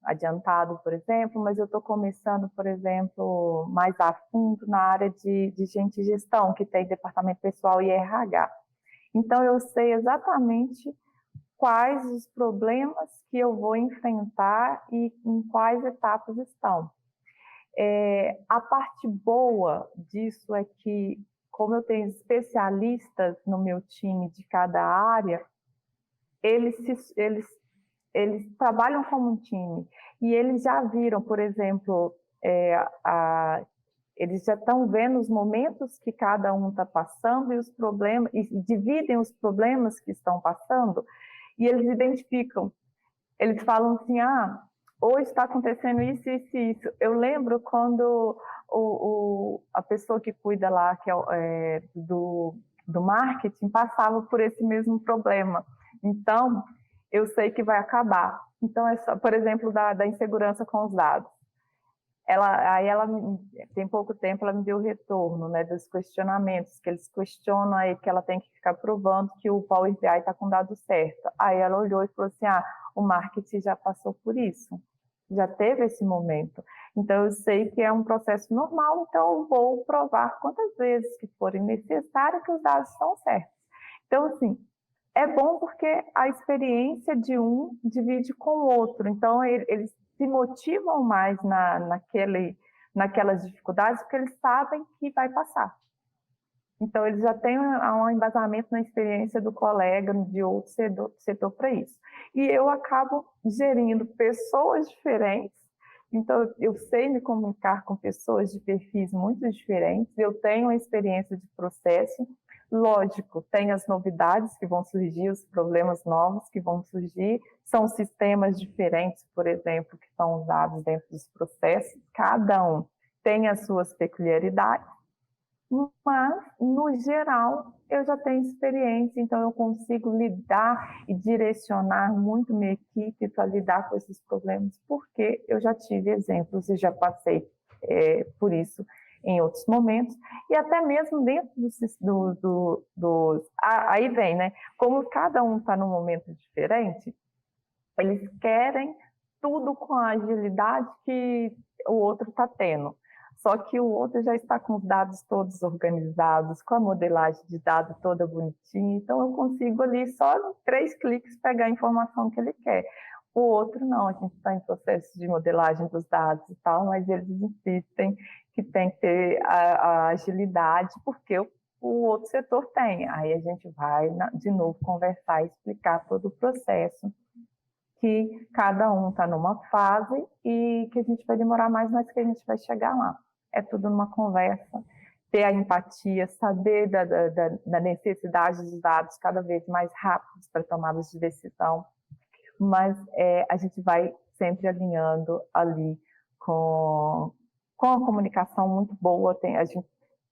C: adiantado, por exemplo, mas eu estou começando, por exemplo, mais a fundo na área de gente de gestão, que tem departamento pessoal e RH. Então, eu sei exatamente quais os problemas que eu vou enfrentar e em quais etapas estão. A parte boa disso é que, como eu tenho especialistas no meu time de cada área, eles trabalham como um time e eles já viram, por exemplo, eles já estão vendo os momentos que cada um está passando e os problemas, e dividem os problemas que estão passando, e eles identificam. Eles falam assim, hoje está acontecendo isso, isso e isso. Eu lembro quando a pessoa que cuida lá, que do marketing, passava por esse mesmo problema. Então, eu sei que vai acabar. Então, por exemplo, da insegurança com os dados. Tem pouco tempo, ela me deu o retorno, né, dos questionamentos, que eles questionam aí que ela tem que ficar provando que o Power BI está com o dado certo. Aí ela olhou e falou assim, o marketing já passou por isso, já teve esse momento. Então, eu sei que é um processo normal, então eu vou provar quantas vezes que forem necessárias que os dados estão certos. Então, assim, é bom porque a experiência de um divide com o outro, então eles se motivam mais naquelas dificuldades, porque eles sabem que vai passar. Então, eles já têm um embasamento na experiência do colega de outro setor para isso. E eu acabo gerindo pessoas diferentes Então, eu sei me comunicar com pessoas de perfis muito diferentes, eu tenho uma experiência de processo. Lógico, tem as novidades que vão surgir, os problemas novos que vão surgir, são sistemas diferentes, por exemplo, que são usados dentro dos processos, cada um tem as suas peculiaridades, mas, no geral, eu já tenho experiência, então eu consigo lidar e direcionar muito minha equipe para lidar com esses problemas, porque eu já tive exemplos e já passei por isso em outros momentos, e até mesmo dentro dos... Aí vem, né? Como cada um está num momento diferente, eles querem tudo com a agilidade que o outro está tendo. Só que o outro já está com os dados todos organizados, com a modelagem de dados toda bonitinha, então eu consigo ali só em 3 cliques pegar a informação que ele quer. O outro não, a gente está em processo de modelagem dos dados e tal, mas eles insistem que tem que ter a agilidade, porque o outro setor tem. Aí a gente vai de novo conversar e explicar todo o processo, que cada um está numa fase e que a gente vai demorar mais, mas que a gente vai chegar lá. É tudo numa conversa, ter a empatia, saber da necessidade dos dados cada vez mais rápidos para tomadas de decisão, mas a gente vai sempre alinhando ali com a comunicação muito boa.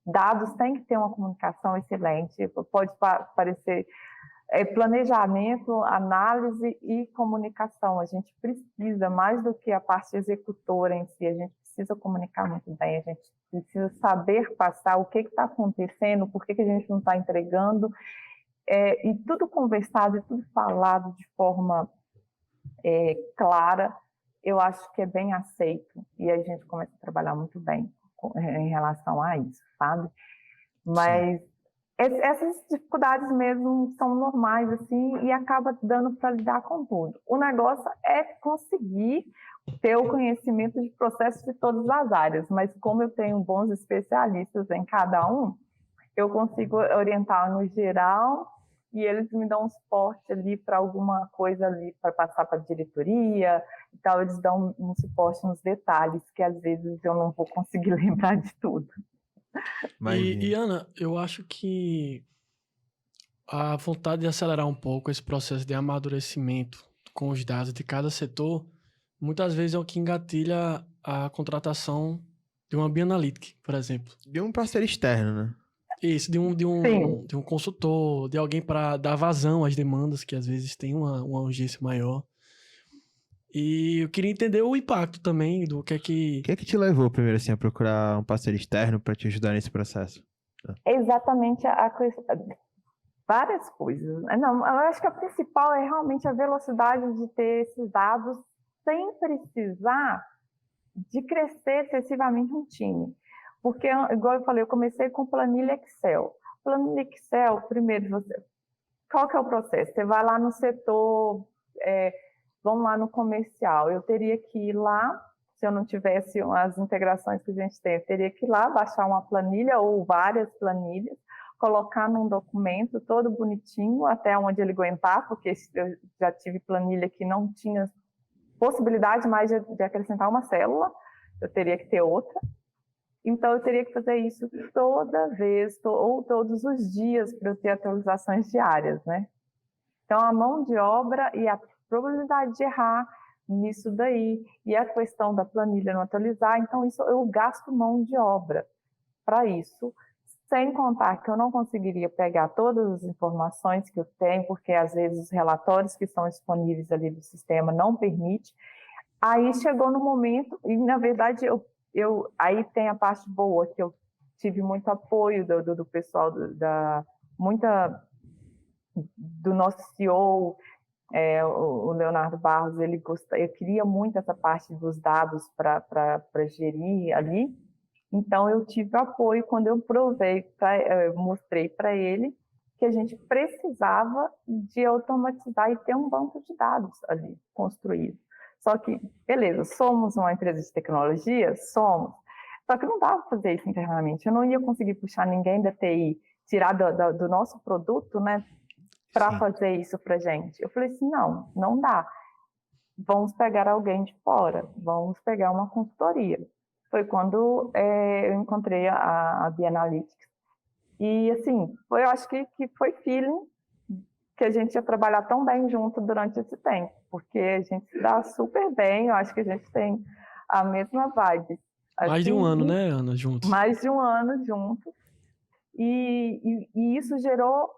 C: Dados tem que ter uma comunicação excelente, pode parecer planejamento, análise e comunicação. A gente precisa, mais do que a parte executora em si, a gente precisa comunicar muito bem, a gente precisa saber passar o que está acontecendo, por que a gente não está entregando, e tudo conversado e tudo falado de forma clara, eu acho que é bem aceito, e a gente começa a trabalhar muito bem em relação a isso, sabe? Mas sim, essas dificuldades mesmo são normais, assim, e acaba dando para lidar com tudo. O negócio é conseguir ter o conhecimento de processos de todas as áreas, mas como eu tenho bons especialistas em cada um, eu consigo orientar no geral e eles me dão um suporte ali para alguma coisa ali, para passar para a diretoria e tal, eles dão um suporte nos detalhes, que às vezes eu não vou conseguir lembrar de tudo.
B: E Ana, eu acho que a vontade de acelerar um pouco esse processo de amadurecimento com os dados de cada setor, muitas vezes é o que engatilha a contratação de uma BIAnalytic, por exemplo.
A: De um parceiro externo, né?
B: Isso, de um consultor, de alguém para dar vazão às demandas que às vezes tem uma urgência maior. E eu queria entender o impacto também do que é que...
A: O que é que te levou primeiro assim a procurar um parceiro externo para te ajudar nesse processo?
C: Exatamente a coisa... Várias coisas. Não, eu acho que a principal é realmente a velocidade de ter esses dados sem precisar de crescer excessivamente um time. Porque, igual eu falei, eu comecei com planilha Excel. Planilha Excel, primeiro, qual que é o processo? Você vai lá no setor, vamos lá no comercial. Eu teria que ir lá, se eu não tivesse as integrações que a gente tem, eu teria que ir lá, baixar uma planilha ou várias planilhas, colocar num documento todo bonitinho, até onde ele aguentar, porque eu já tive planilha que não tinha possibilidade mais de acrescentar uma célula, eu teria que ter outra. Então, eu teria que fazer isso toda vez, ou todos os dias, para eu ter atualizações diárias, né? Então, a mão de obra e a probabilidade de errar nisso daí, e a questão da planilha não atualizar, então isso eu gasto mão de obra para isso, sem contar que eu não conseguiria pegar todas as informações que eu tenho, porque às vezes os relatórios que estão disponíveis ali do sistema não permite. Aí chegou no momento, e na verdade aí tem a parte boa, que eu tive muito apoio do pessoal, do nosso CEO, o Leonardo Barros, ele queria muito essa parte dos dados para gerir ali. Então, eu tive apoio quando eu mostrei para ele que a gente precisava de automatizar e ter um banco de dados ali construído. Só que, beleza, somos uma empresa de tecnologia? Somos. Só que não dava para fazer isso internamente. Eu não ia conseguir puxar ninguém da TI, tirar do nosso produto, né, para fazer isso para a gente. Eu falei assim, não dá. vamos pegar alguém de fora, vamos pegar uma consultoria. Foi quando eu encontrei a Bianalytics. E, assim, eu acho que foi feeling que a gente ia trabalhar tão bem junto durante esse tempo, porque a gente se dá super bem, eu acho que a gente tem a mesma vibe.
B: Mais de um
C: Assim,
B: ano, né, Ana, juntos?
C: Mais de um ano juntos. E isso gerou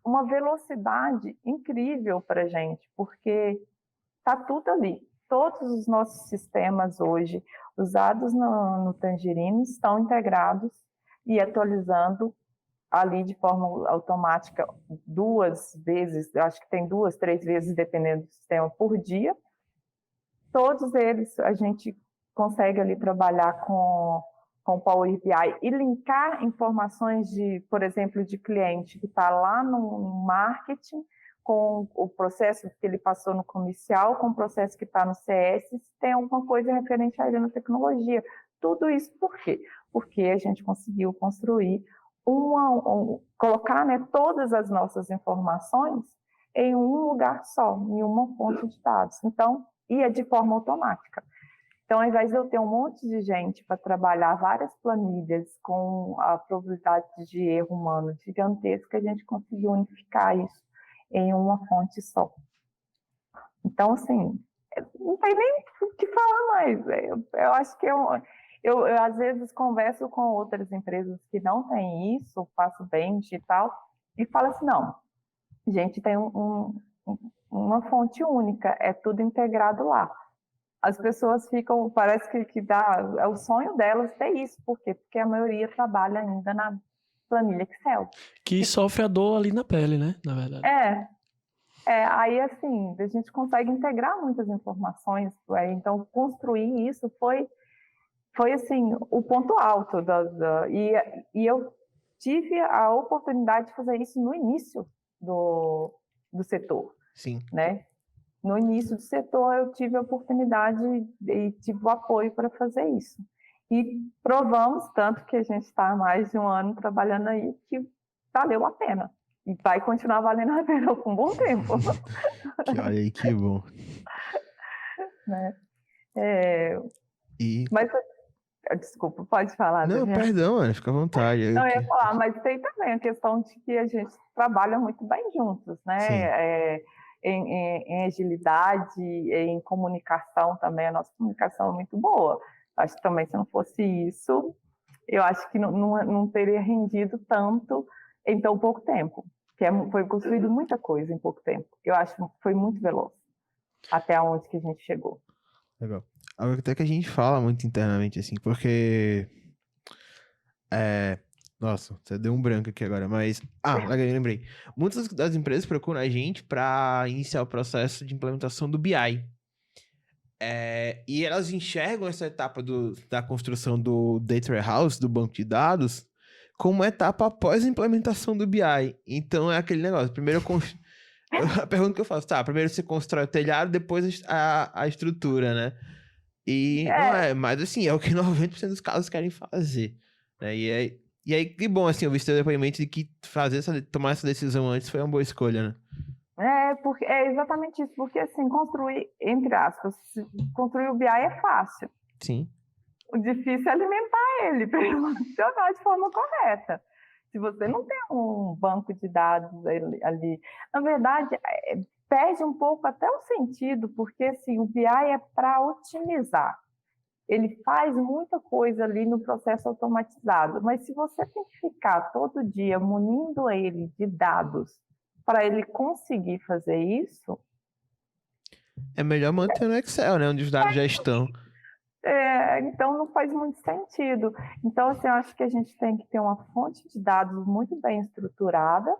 C: uma velocidade incrível para a gente, porque está tudo ali. Todos os nossos sistemas hoje usados no Tangerine estão integrados e atualizando ali de forma automática 2 vezes, eu acho que tem 2, 3 vezes, dependendo do sistema, por dia. Todos eles a gente consegue ali trabalhar com o Power BI e linkar informações de, por exemplo, de cliente que está lá no marketing, com o processo que ele passou no comercial, com o processo que está no CS, se tem alguma coisa referente a ele na tecnologia. Tudo isso por quê? Porque a gente conseguiu construir colocar, né, todas as nossas informações em um lugar só, em uma fonte de dados. Então, ia de forma automática. Então, ao invés de eu ter um monte de gente para trabalhar várias planilhas com a probabilidade de erro humano gigantesca, a gente conseguiu unificar isso em uma fonte só. Então, assim, não tem nem o que falar mais. Eu acho que eu, às vezes, converso com outras empresas que não têm isso, faço bem digital, e falo assim, não, a gente tem uma fonte única, é tudo integrado lá. As pessoas ficam, parece que é o sonho delas ter isso. Por quê? Porque a maioria trabalha ainda na planilha Excel.
B: Que sofre a dor ali na pele, né? Na verdade.
C: Aí assim, a gente consegue integrar muitas informações. Então, construir isso foi assim, o ponto alto. E eu tive a oportunidade de fazer isso no início do setor.
A: Sim.
C: Né? No início do setor, eu tive a oportunidade e tive o apoio para fazer isso. E provamos, tanto que a gente está há mais de um ano trabalhando aí, que valeu a pena. E vai continuar valendo a pena por um bom tempo.
A: Olha aí, que bom.
C: Né?
A: E...
C: Mas, desculpa, pode falar.
A: Não,
C: Daniel.
A: perdão, Ana, fica à vontade.
C: Não, eu ia falar, mas tem também a questão de que a gente trabalha muito bem juntos, né? Em agilidade, em comunicação também, a nossa comunicação é muito boa. Acho que também, se não fosse isso, eu acho que não teria rendido tanto em tão pouco tempo, que foi construído muita coisa em pouco tempo. Eu acho que foi muito veloz até onde que a gente chegou.
A: Legal. Algo até que a gente fala muito internamente, assim, porque... Nossa, você deu um branco aqui agora, mas... Legal, eu lembrei. Muitas das empresas procuram a gente para iniciar o processo de implementação do BI. E elas enxergam essa etapa da construção do Data Warehouse, do banco de dados, como uma etapa após a implementação do BI. Então, é aquele negócio. Primeiro, a pergunta que eu faço, primeiro você constrói o telhado, depois a estrutura, né? Mas assim, é o que 90% dos casos querem fazer, né? E aí, que bom, assim, eu vi seu depoimento de que tomar essa decisão antes foi uma boa escolha, né?
C: Porque é exatamente isso, porque assim, construir, entre aspas, construir o BI é fácil.
A: Sim.
C: O difícil é alimentar ele para ele funcionar de forma correta. Se você não tem um banco de dados ali, na verdade, perde um pouco até o sentido, porque assim, o BI é para otimizar. Ele faz muita coisa ali no processo automatizado, mas se você tem que ficar todo dia munindo ele de dados para ele conseguir fazer isso...
A: É melhor manter no Excel, né? Onde os dados já estão.
C: Então não faz muito sentido. Então, assim, eu acho que a gente tem que ter uma fonte de dados muito bem estruturada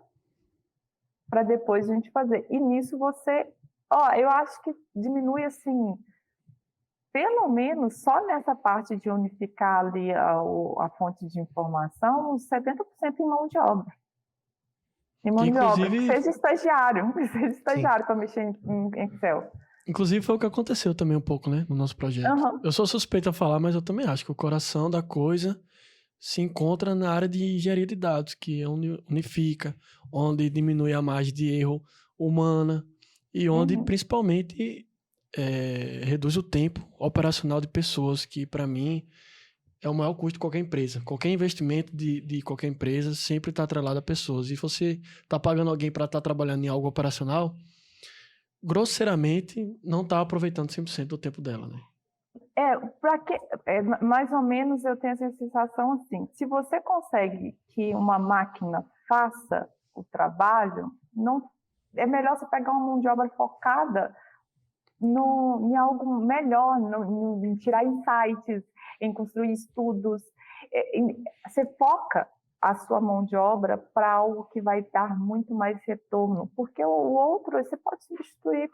C: para depois a gente fazer. E nisso você... eu acho que diminui, assim, pelo menos só nessa parte de unificar ali a fonte de informação, uns 70% em mão de obra. Em mão de obra, que seja estagiário para mexer em Excel.
B: Inclusive foi o que aconteceu também um pouco, né, no nosso projeto.
C: Uhum.
B: Eu sou suspeita a falar, mas eu também acho que o coração da coisa se encontra na área de engenharia de dados, que é onde unifica, onde diminui a margem de erro humana e onde principalmente reduz o tempo operacional de pessoas, que para mim é o maior custo de qualquer empresa. Qualquer investimento de qualquer empresa sempre está atrelado a pessoas. E você está pagando alguém para estar trabalhando em algo operacional, grosseiramente não está aproveitando 100% do tempo dela, né?
C: Mais ou menos eu tenho essa sensação assim, se você consegue que uma máquina faça o trabalho, não, é melhor você pegar uma mão de obra focada em algo melhor, em tirar insights, em construir estudos. Você foca a sua mão de obra para algo que vai dar muito mais retorno, porque o outro você pode substituir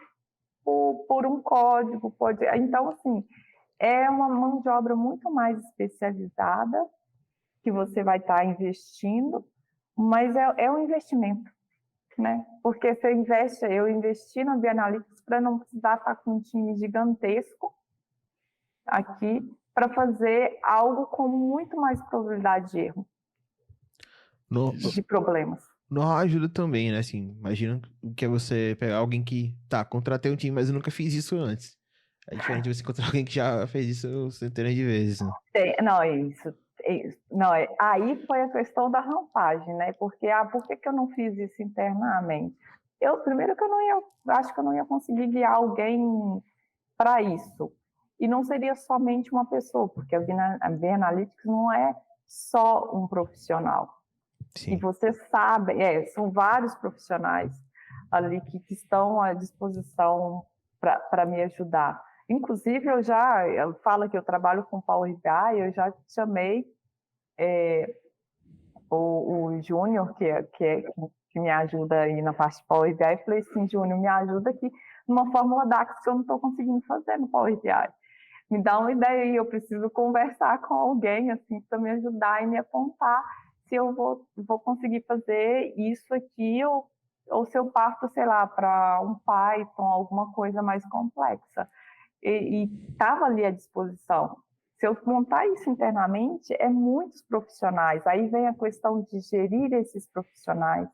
C: por um código, então assim, é uma mão de obra muito mais especializada que você vai estar investindo, mas é um investimento, né? Porque eu investi na Bianalytics para não precisar estar com um time gigantesco aqui para fazer algo com muito mais probabilidade de erro, de problemas.
A: Não ajuda também, né? Assim, imagina que é você pegar alguém que, contratei um time, mas eu nunca fiz isso antes. É diferente de você encontrar alguém que já fez isso centenas de vezes, né?
C: Aí foi a questão da rampagem, né? Porque, por que eu não fiz isso internamente? Primeiro que acho que eu não ia conseguir guiar alguém para isso. E não seria somente uma pessoa, porque a Bianalytics não é só um profissional.
A: Sim.
C: E você sabe, são vários profissionais ali que estão à disposição para me ajudar. Inclusive, eu falo que eu trabalho com Power BI, eu já chamei o Júnior, que me ajuda aí na parte de Power BI, e falei assim, Júnior, me ajuda aqui numa fórmula DAX que eu não estou conseguindo fazer no Power BI. Me dá uma ideia aí, eu preciso conversar com alguém assim, para me ajudar e me apontar se eu vou conseguir fazer isso aqui ou se eu parto, sei lá, para um Python, alguma coisa mais complexa. E estava ali à disposição. Se eu montar isso internamente, é muitos profissionais. Aí vem a questão de gerir esses profissionais.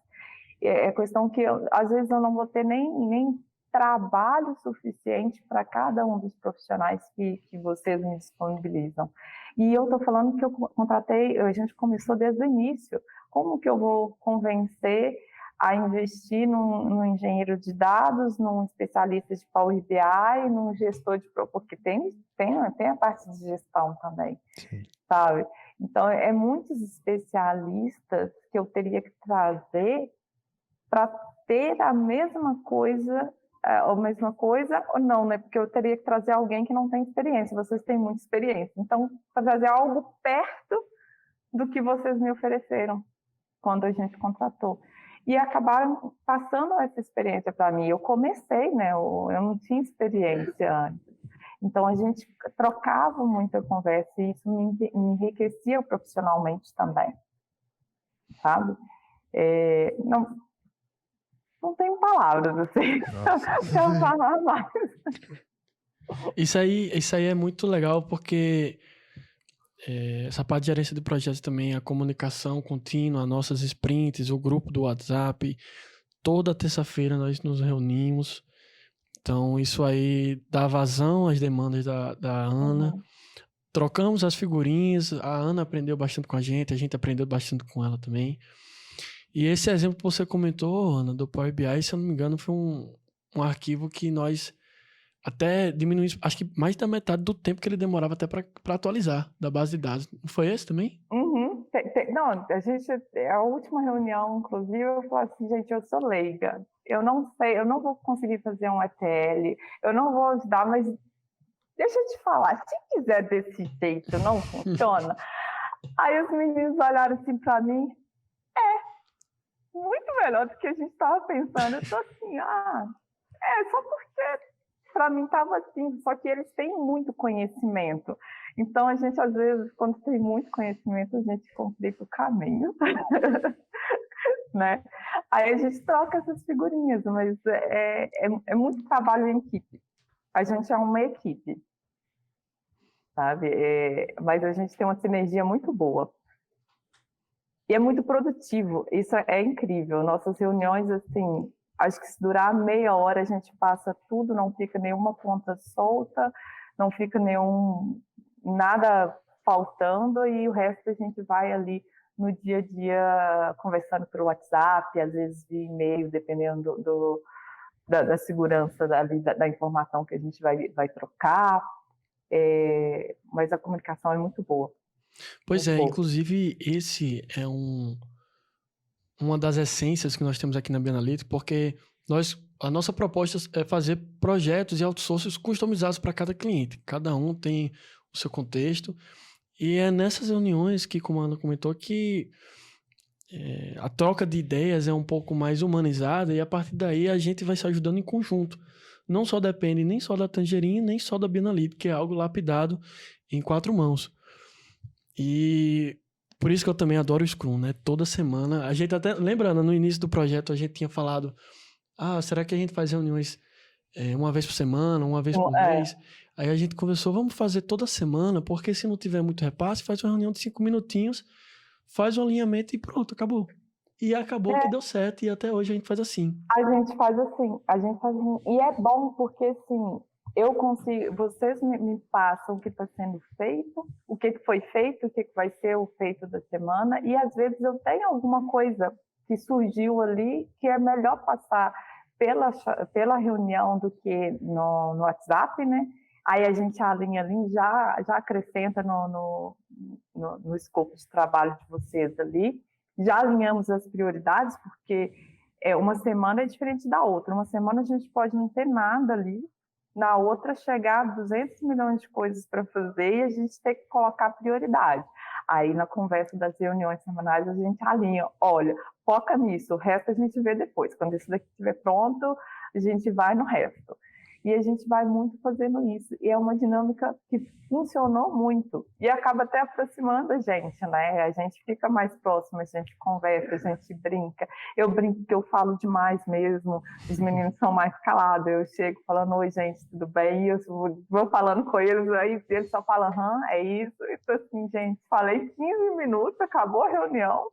C: É questão que, às vezes, eu não vou ter nem trabalho suficiente para cada um dos profissionais que vocês me disponibilizam. E eu estou falando que eu contratei, a gente começou desde o início. Como que eu vou convencer a investir num engenheiro de dados, num especialista de Power BI, num gestor de... Porque tem a parte de gestão também,
A: Sim.
C: sabe? Então, muitos especialistas que eu teria que trazer para ter a mesma coisa ou não, né? Porque eu teria que trazer alguém que não tem experiência. Vocês têm muita experiência. Então, trazer algo perto do que vocês me ofereceram quando a gente contratou. E acabaram passando essa experiência para mim. Eu comecei, né? Eu não tinha experiência antes. Então, a gente trocava muita conversa e isso me enriquecia profissionalmente também, sabe? Não tenho palavras, assim, para falar mais.
B: Isso aí é muito legal, porque essa parte de gerência de projetos também, a comunicação contínua, nossas sprints, o grupo do WhatsApp, toda terça-feira nós nos reunimos. Então, isso aí dá vazão às demandas da Ana.
C: Uhum.
B: Trocamos as figurinhas, a Ana aprendeu bastante com a gente aprendeu bastante com ela também. E esse exemplo que você comentou, Ana, do Power BI, se eu não me engano, foi um arquivo que nós até diminuímos, acho que mais da metade do tempo que ele demorava até para atualizar da base de dados. Não foi esse também?
C: Uhum. Não, a última reunião, inclusive, eu falei assim, gente, eu sou leiga, eu não sei, eu não vou conseguir fazer um ETL, eu não vou ajudar, mas deixa eu te falar, se quiser desse jeito, não funciona. Aí os meninos olharam assim para mim, muito melhor do que a gente estava pensando. Eu tô assim, só porque para mim estava assim, só que eles têm muito conhecimento. Então a gente, às vezes, quando tem muito conhecimento, a gente complica o caminho, né? Aí a gente troca essas figurinhas, mas é muito trabalho em equipe. A gente é uma equipe, sabe? Mas a gente tem uma sinergia muito boa. E é muito produtivo, isso é incrível. Nossas reuniões, assim, acho que se durar meia hora a gente passa tudo, não fica nenhuma ponta solta, não fica nada faltando, e o resto a gente vai ali no dia a dia conversando pelo WhatsApp, às vezes via e-mail, dependendo da segurança da informação que a gente vai trocar, mas a comunicação é muito boa.
B: Pois
C: muito
B: é,
C: boa.
B: inclusive esse é uma das essências que nós temos aqui na Bienalite, porque a nossa proposta é fazer projetos e outsourcing customizados para cada cliente. Cada um tem o seu contexto, e é nessas reuniões que, como a Ana comentou, que a troca de ideias é um pouco mais humanizada, e a partir daí a gente vai se ajudando em conjunto. Não só depende nem só da Tangerine, nem só da Bienalite, que é algo lapidado em 4 mãos. E por isso que eu também adoro o Scrum, né? Toda semana, a gente até, lembrando, no início do projeto a gente tinha falado, será que a gente faz reuniões uma vez por semana, uma vez por mês? Aí a gente conversou, vamos fazer toda semana, porque se não tiver muito repasse, faz uma reunião de 5 minutinhos, faz um alinhamento e pronto, acabou. E acabou que deu certo, e até hoje a gente faz assim.
C: A gente faz assim, e é bom porque, assim, eu consigo, vocês me passam o que está sendo feito, o que foi feito, o que vai ser o feito da semana, e às vezes eu tenho alguma coisa que surgiu ali que é melhor passar pela reunião do que no WhatsApp, né? Aí a gente alinha ali, já acrescenta no escopo de trabalho de vocês ali, já alinhamos as prioridades, porque uma semana é diferente da outra. Uma semana a gente pode não ter nada ali, na outra chegar a 200 milhões de coisas para fazer e a gente tem que colocar prioridade. Aí na conversa das reuniões semanais a gente alinha, olha, foca nisso, o resto a gente vê depois. Quando isso daqui estiver pronto, a gente vai no resto. E a gente vai muito fazendo isso. E é uma dinâmica que funcionou muito. E acaba até aproximando a gente, né? A gente fica mais próximo, a gente conversa, a gente brinca. Eu brinco que eu falo demais mesmo. Os meninos são mais calados. Eu chego falando, oi, gente, tudo bem? E eu vou falando com eles, aí eles só falam, é isso. Então, assim, gente, falei 15 minutos, acabou a reunião.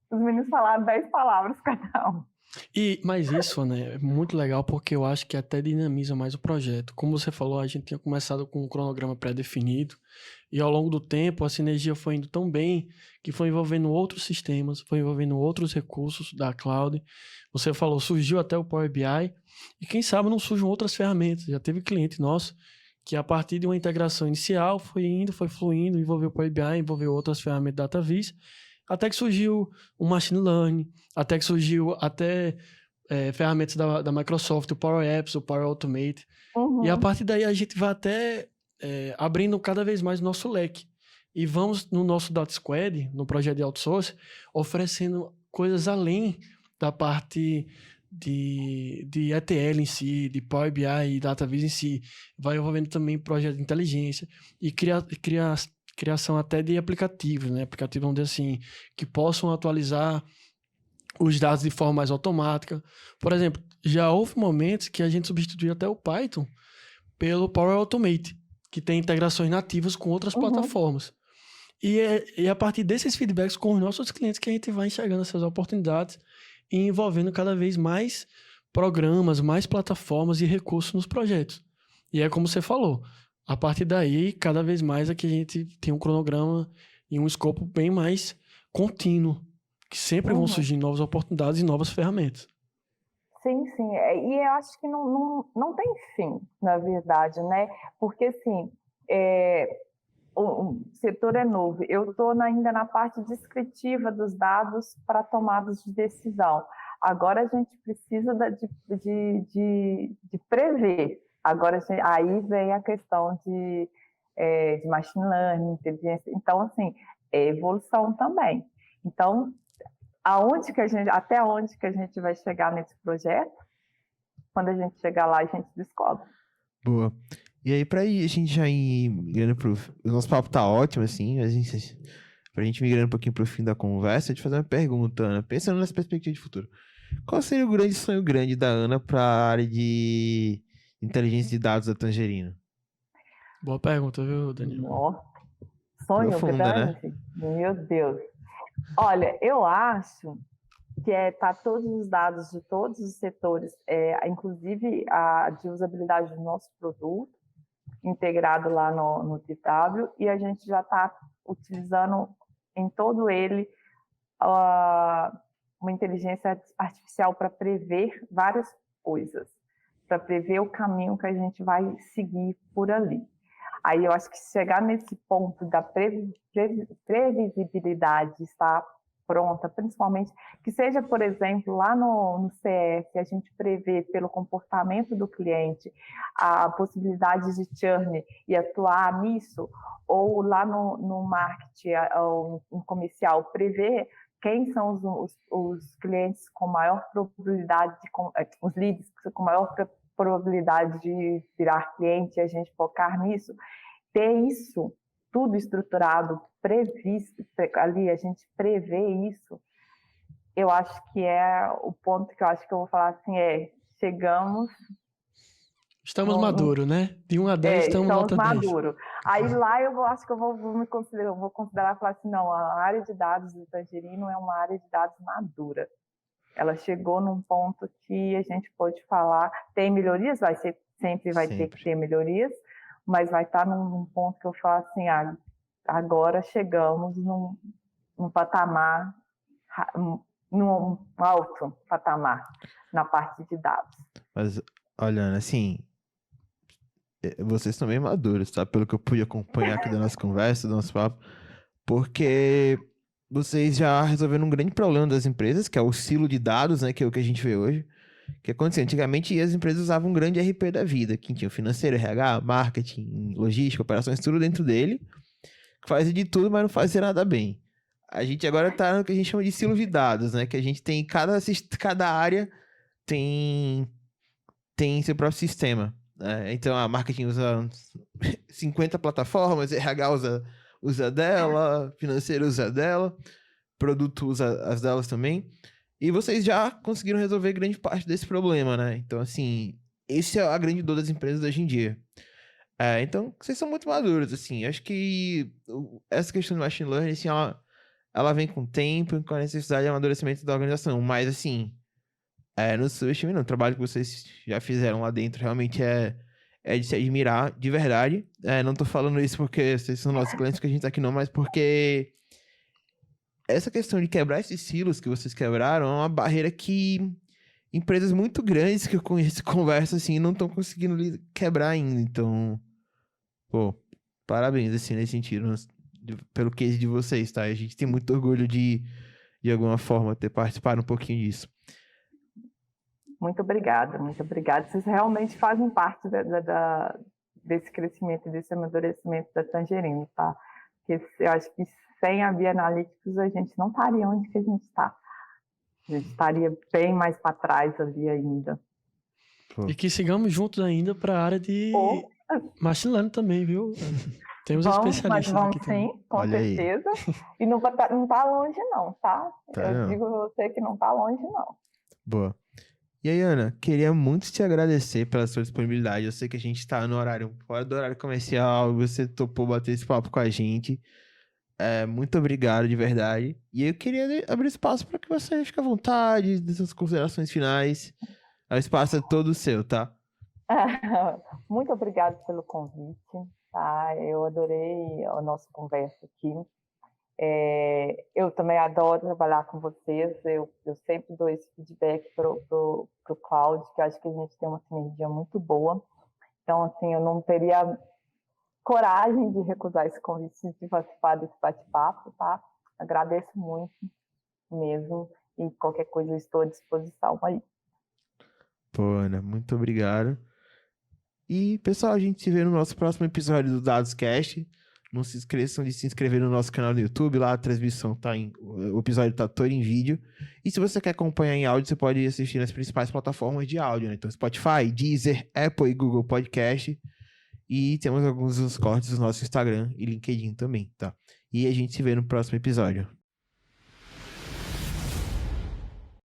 C: Os meninos falaram 10 palavras cada um.
B: Mas isso, né, é muito legal porque eu acho que até dinamiza mais o projeto. Como você falou, a gente tinha começado com um cronograma pré-definido e ao longo do tempo a sinergia foi indo tão bem que foi envolvendo outros sistemas, foi envolvendo outros recursos da cloud. Você falou, surgiu até o Power BI e quem sabe não surjam outras ferramentas. Já teve cliente nosso que a partir de uma integração inicial foi indo, foi fluindo, envolveu o Power BI, envolveu outras ferramentas da DataVis, até que surgiu o Machine Learning, até que surgiu ferramentas da Microsoft, o Power Apps, o Power Automate.
C: Uhum.
B: E a partir daí a gente vai até abrindo cada vez mais o nosso leque. E vamos no nosso Data Squad, no projeto de outsourcing, oferecendo coisas além da parte de ETL em si, de Power BI e DataVis em si. Vai envolvendo também projeto de inteligência e criação até de aplicativos, né? Aplicativos, vamos dizer assim, que possam atualizar os dados de forma mais automática. Por exemplo, já houve momentos que a gente substituiu até o Python pelo Power Automate, que tem integrações nativas com outras plataformas. E a partir desses feedbacks com os nossos clientes que a gente vai enxergando essas oportunidades e envolvendo cada vez mais programas, mais plataformas e recursos nos projetos. E é como você falou, a partir daí, cada vez mais aqui a gente tem um cronograma e um escopo bem mais contínuo, que sempre vão surgir novas oportunidades e novas ferramentas.
C: Sim, sim. E eu acho que não tem fim, na verdade, né? Porque, assim, o setor é novo. Eu estou ainda na parte descritiva dos dados para tomadas de decisão. Agora a gente precisa de prever. Agora, aí vem a questão de machine learning, inteligência. Então, assim, é evolução também. Então, até onde que a gente vai chegar nesse projeto? Quando a gente chegar lá, a gente descobre.
A: Boa. E aí, pra a gente já ir migrando pro... O nosso papo tá ótimo, assim, pra gente migrando um pouquinho pro fim da conversa, eu te fazer uma pergunta, Ana. Pensando nessa perspectiva de futuro. Qual seria o grande sonho da Ana pra área de inteligência de dados da Tangerino?
B: Boa pergunta, viu, Daniel?
C: Nossa, sonho
A: profunda,
C: grande? Né? Meu Deus. Olha, eu acho que tá todos os dados de todos os setores, inclusive a de usabilidade do nosso produto, integrado lá no TW, e a gente já está utilizando em todo ele uma inteligência artificial para prever várias coisas, para prever o caminho que a gente vai seguir por ali. Aí eu acho que chegar nesse ponto da previsibilidade, estar pronta, principalmente, que seja, por exemplo, lá no CS, a gente prevê pelo comportamento do cliente a possibilidade de churn e atuar nisso, ou lá no marketing, no comercial, prever quem são os clientes com maior probabilidade, os leads com maior probabilidade de virar cliente, e a gente focar nisso, ter isso tudo estruturado, previsto, ali a gente prevê isso, eu acho que é o ponto que eu acho que eu vou falar assim, chegamos...
B: Estamos maduros, né? De 1 a 10 estamos nota 10.
C: Maduros. Aí lá eu acho que eu vou considerar falar assim, não, a área de dados do Tangerino é uma área de dados madura. Ela chegou num ponto que a gente pode falar, tem melhorias, sempre vai ter que ter melhorias, mas vai estar num ponto que eu falo assim, agora chegamos num patamar, num alto patamar na parte de dados.
A: Mas, olhando assim, vocês estão bem maduros, tá? Pelo que eu pude acompanhar aqui da nossa conversa, do nosso papo, porque vocês já resolveram um grande problema das empresas, que é o silo de dados, né? Que é o que a gente vê hoje. Que acontecia antigamente, as empresas usavam um grande RP da vida, que tinha o financeiro, RH, marketing, logística, operações, tudo dentro dele, que fazia de tudo, mas não fazia nada bem. A gente agora tá no que a gente chama de silo de dados, né? Que a gente tem, cada área tem seu próprio sistema. Né? Então, a marketing usa 50 plataformas, RH usa dela, financeiro usa dela, produto usa as delas também. E vocês já conseguiram resolver grande parte desse problema, né? Então, assim, esse é a grande dor das empresas hoje em dia. Então, vocês são muito maduros, assim. Acho que essa questão do machine learning, assim, ela vem com o tempo e com a necessidade de amadurecimento da organização. Mas, assim, não subestime não. O trabalho que vocês já fizeram lá dentro realmente é de se admirar, de verdade. Não tô falando isso porque vocês são nossos clientes, que a gente tá aqui não, mas porque... essa questão de quebrar esses silos que vocês quebraram é uma barreira que empresas muito grandes que eu conheço, converso assim, não estão conseguindo quebrar ainda. Então, pô, parabéns, assim, nesse sentido, pelo case de vocês, tá? A gente tem muito orgulho de alguma forma, ter participado um pouquinho disso.
C: Muito obrigada, muito obrigada. Vocês realmente fazem parte desse crescimento, desse amadurecimento da Tangerino, tá? Porque eu acho que sem a Bia Analytics, a gente não estaria onde que a gente está. A gente estaria bem mais para trás ali ainda.
B: E que sigamos juntos ainda para a área de machine learning também, viu? Temos especialistas
C: vamos
B: aqui também.
C: Sim, com certeza. E não tá longe não, tá? Eu digo a você que não tá longe não.
A: Boa. E aí, Ana, queria muito te agradecer pela sua disponibilidade. Eu sei que a gente tá no horário fora do horário comercial, você topou bater esse papo com a gente. Muito obrigado, de verdade. E eu queria abrir espaço para que você fique à vontade, dessas considerações finais. O espaço é todo seu, tá?
C: Muito obrigada pelo convite, tá? Eu adorei a nossa conversa aqui. Eu também adoro trabalhar com vocês. Eu sempre dou esse feedback pro Cláudio, que eu acho que a gente tem uma sinergia muito boa. Então, assim, eu não teria coragem de recusar esse convite, de participar desse bate-papo, tá? Agradeço muito mesmo, e qualquer coisa eu estou à disposição aí.
A: Pô, Ana, muito obrigado. E, pessoal, a gente se vê no nosso próximo episódio do DadosCast. Não se esqueçam de se inscrever no nosso canal no YouTube, lá a transmissão o episódio tá todo em vídeo. E se você quer acompanhar em áudio, você pode assistir nas principais plataformas de áudio, né? Então, Spotify, Deezer, Apple e Google Podcast. E temos alguns dos cortes do nosso Instagram e LinkedIn também, tá? E a gente se vê no próximo episódio.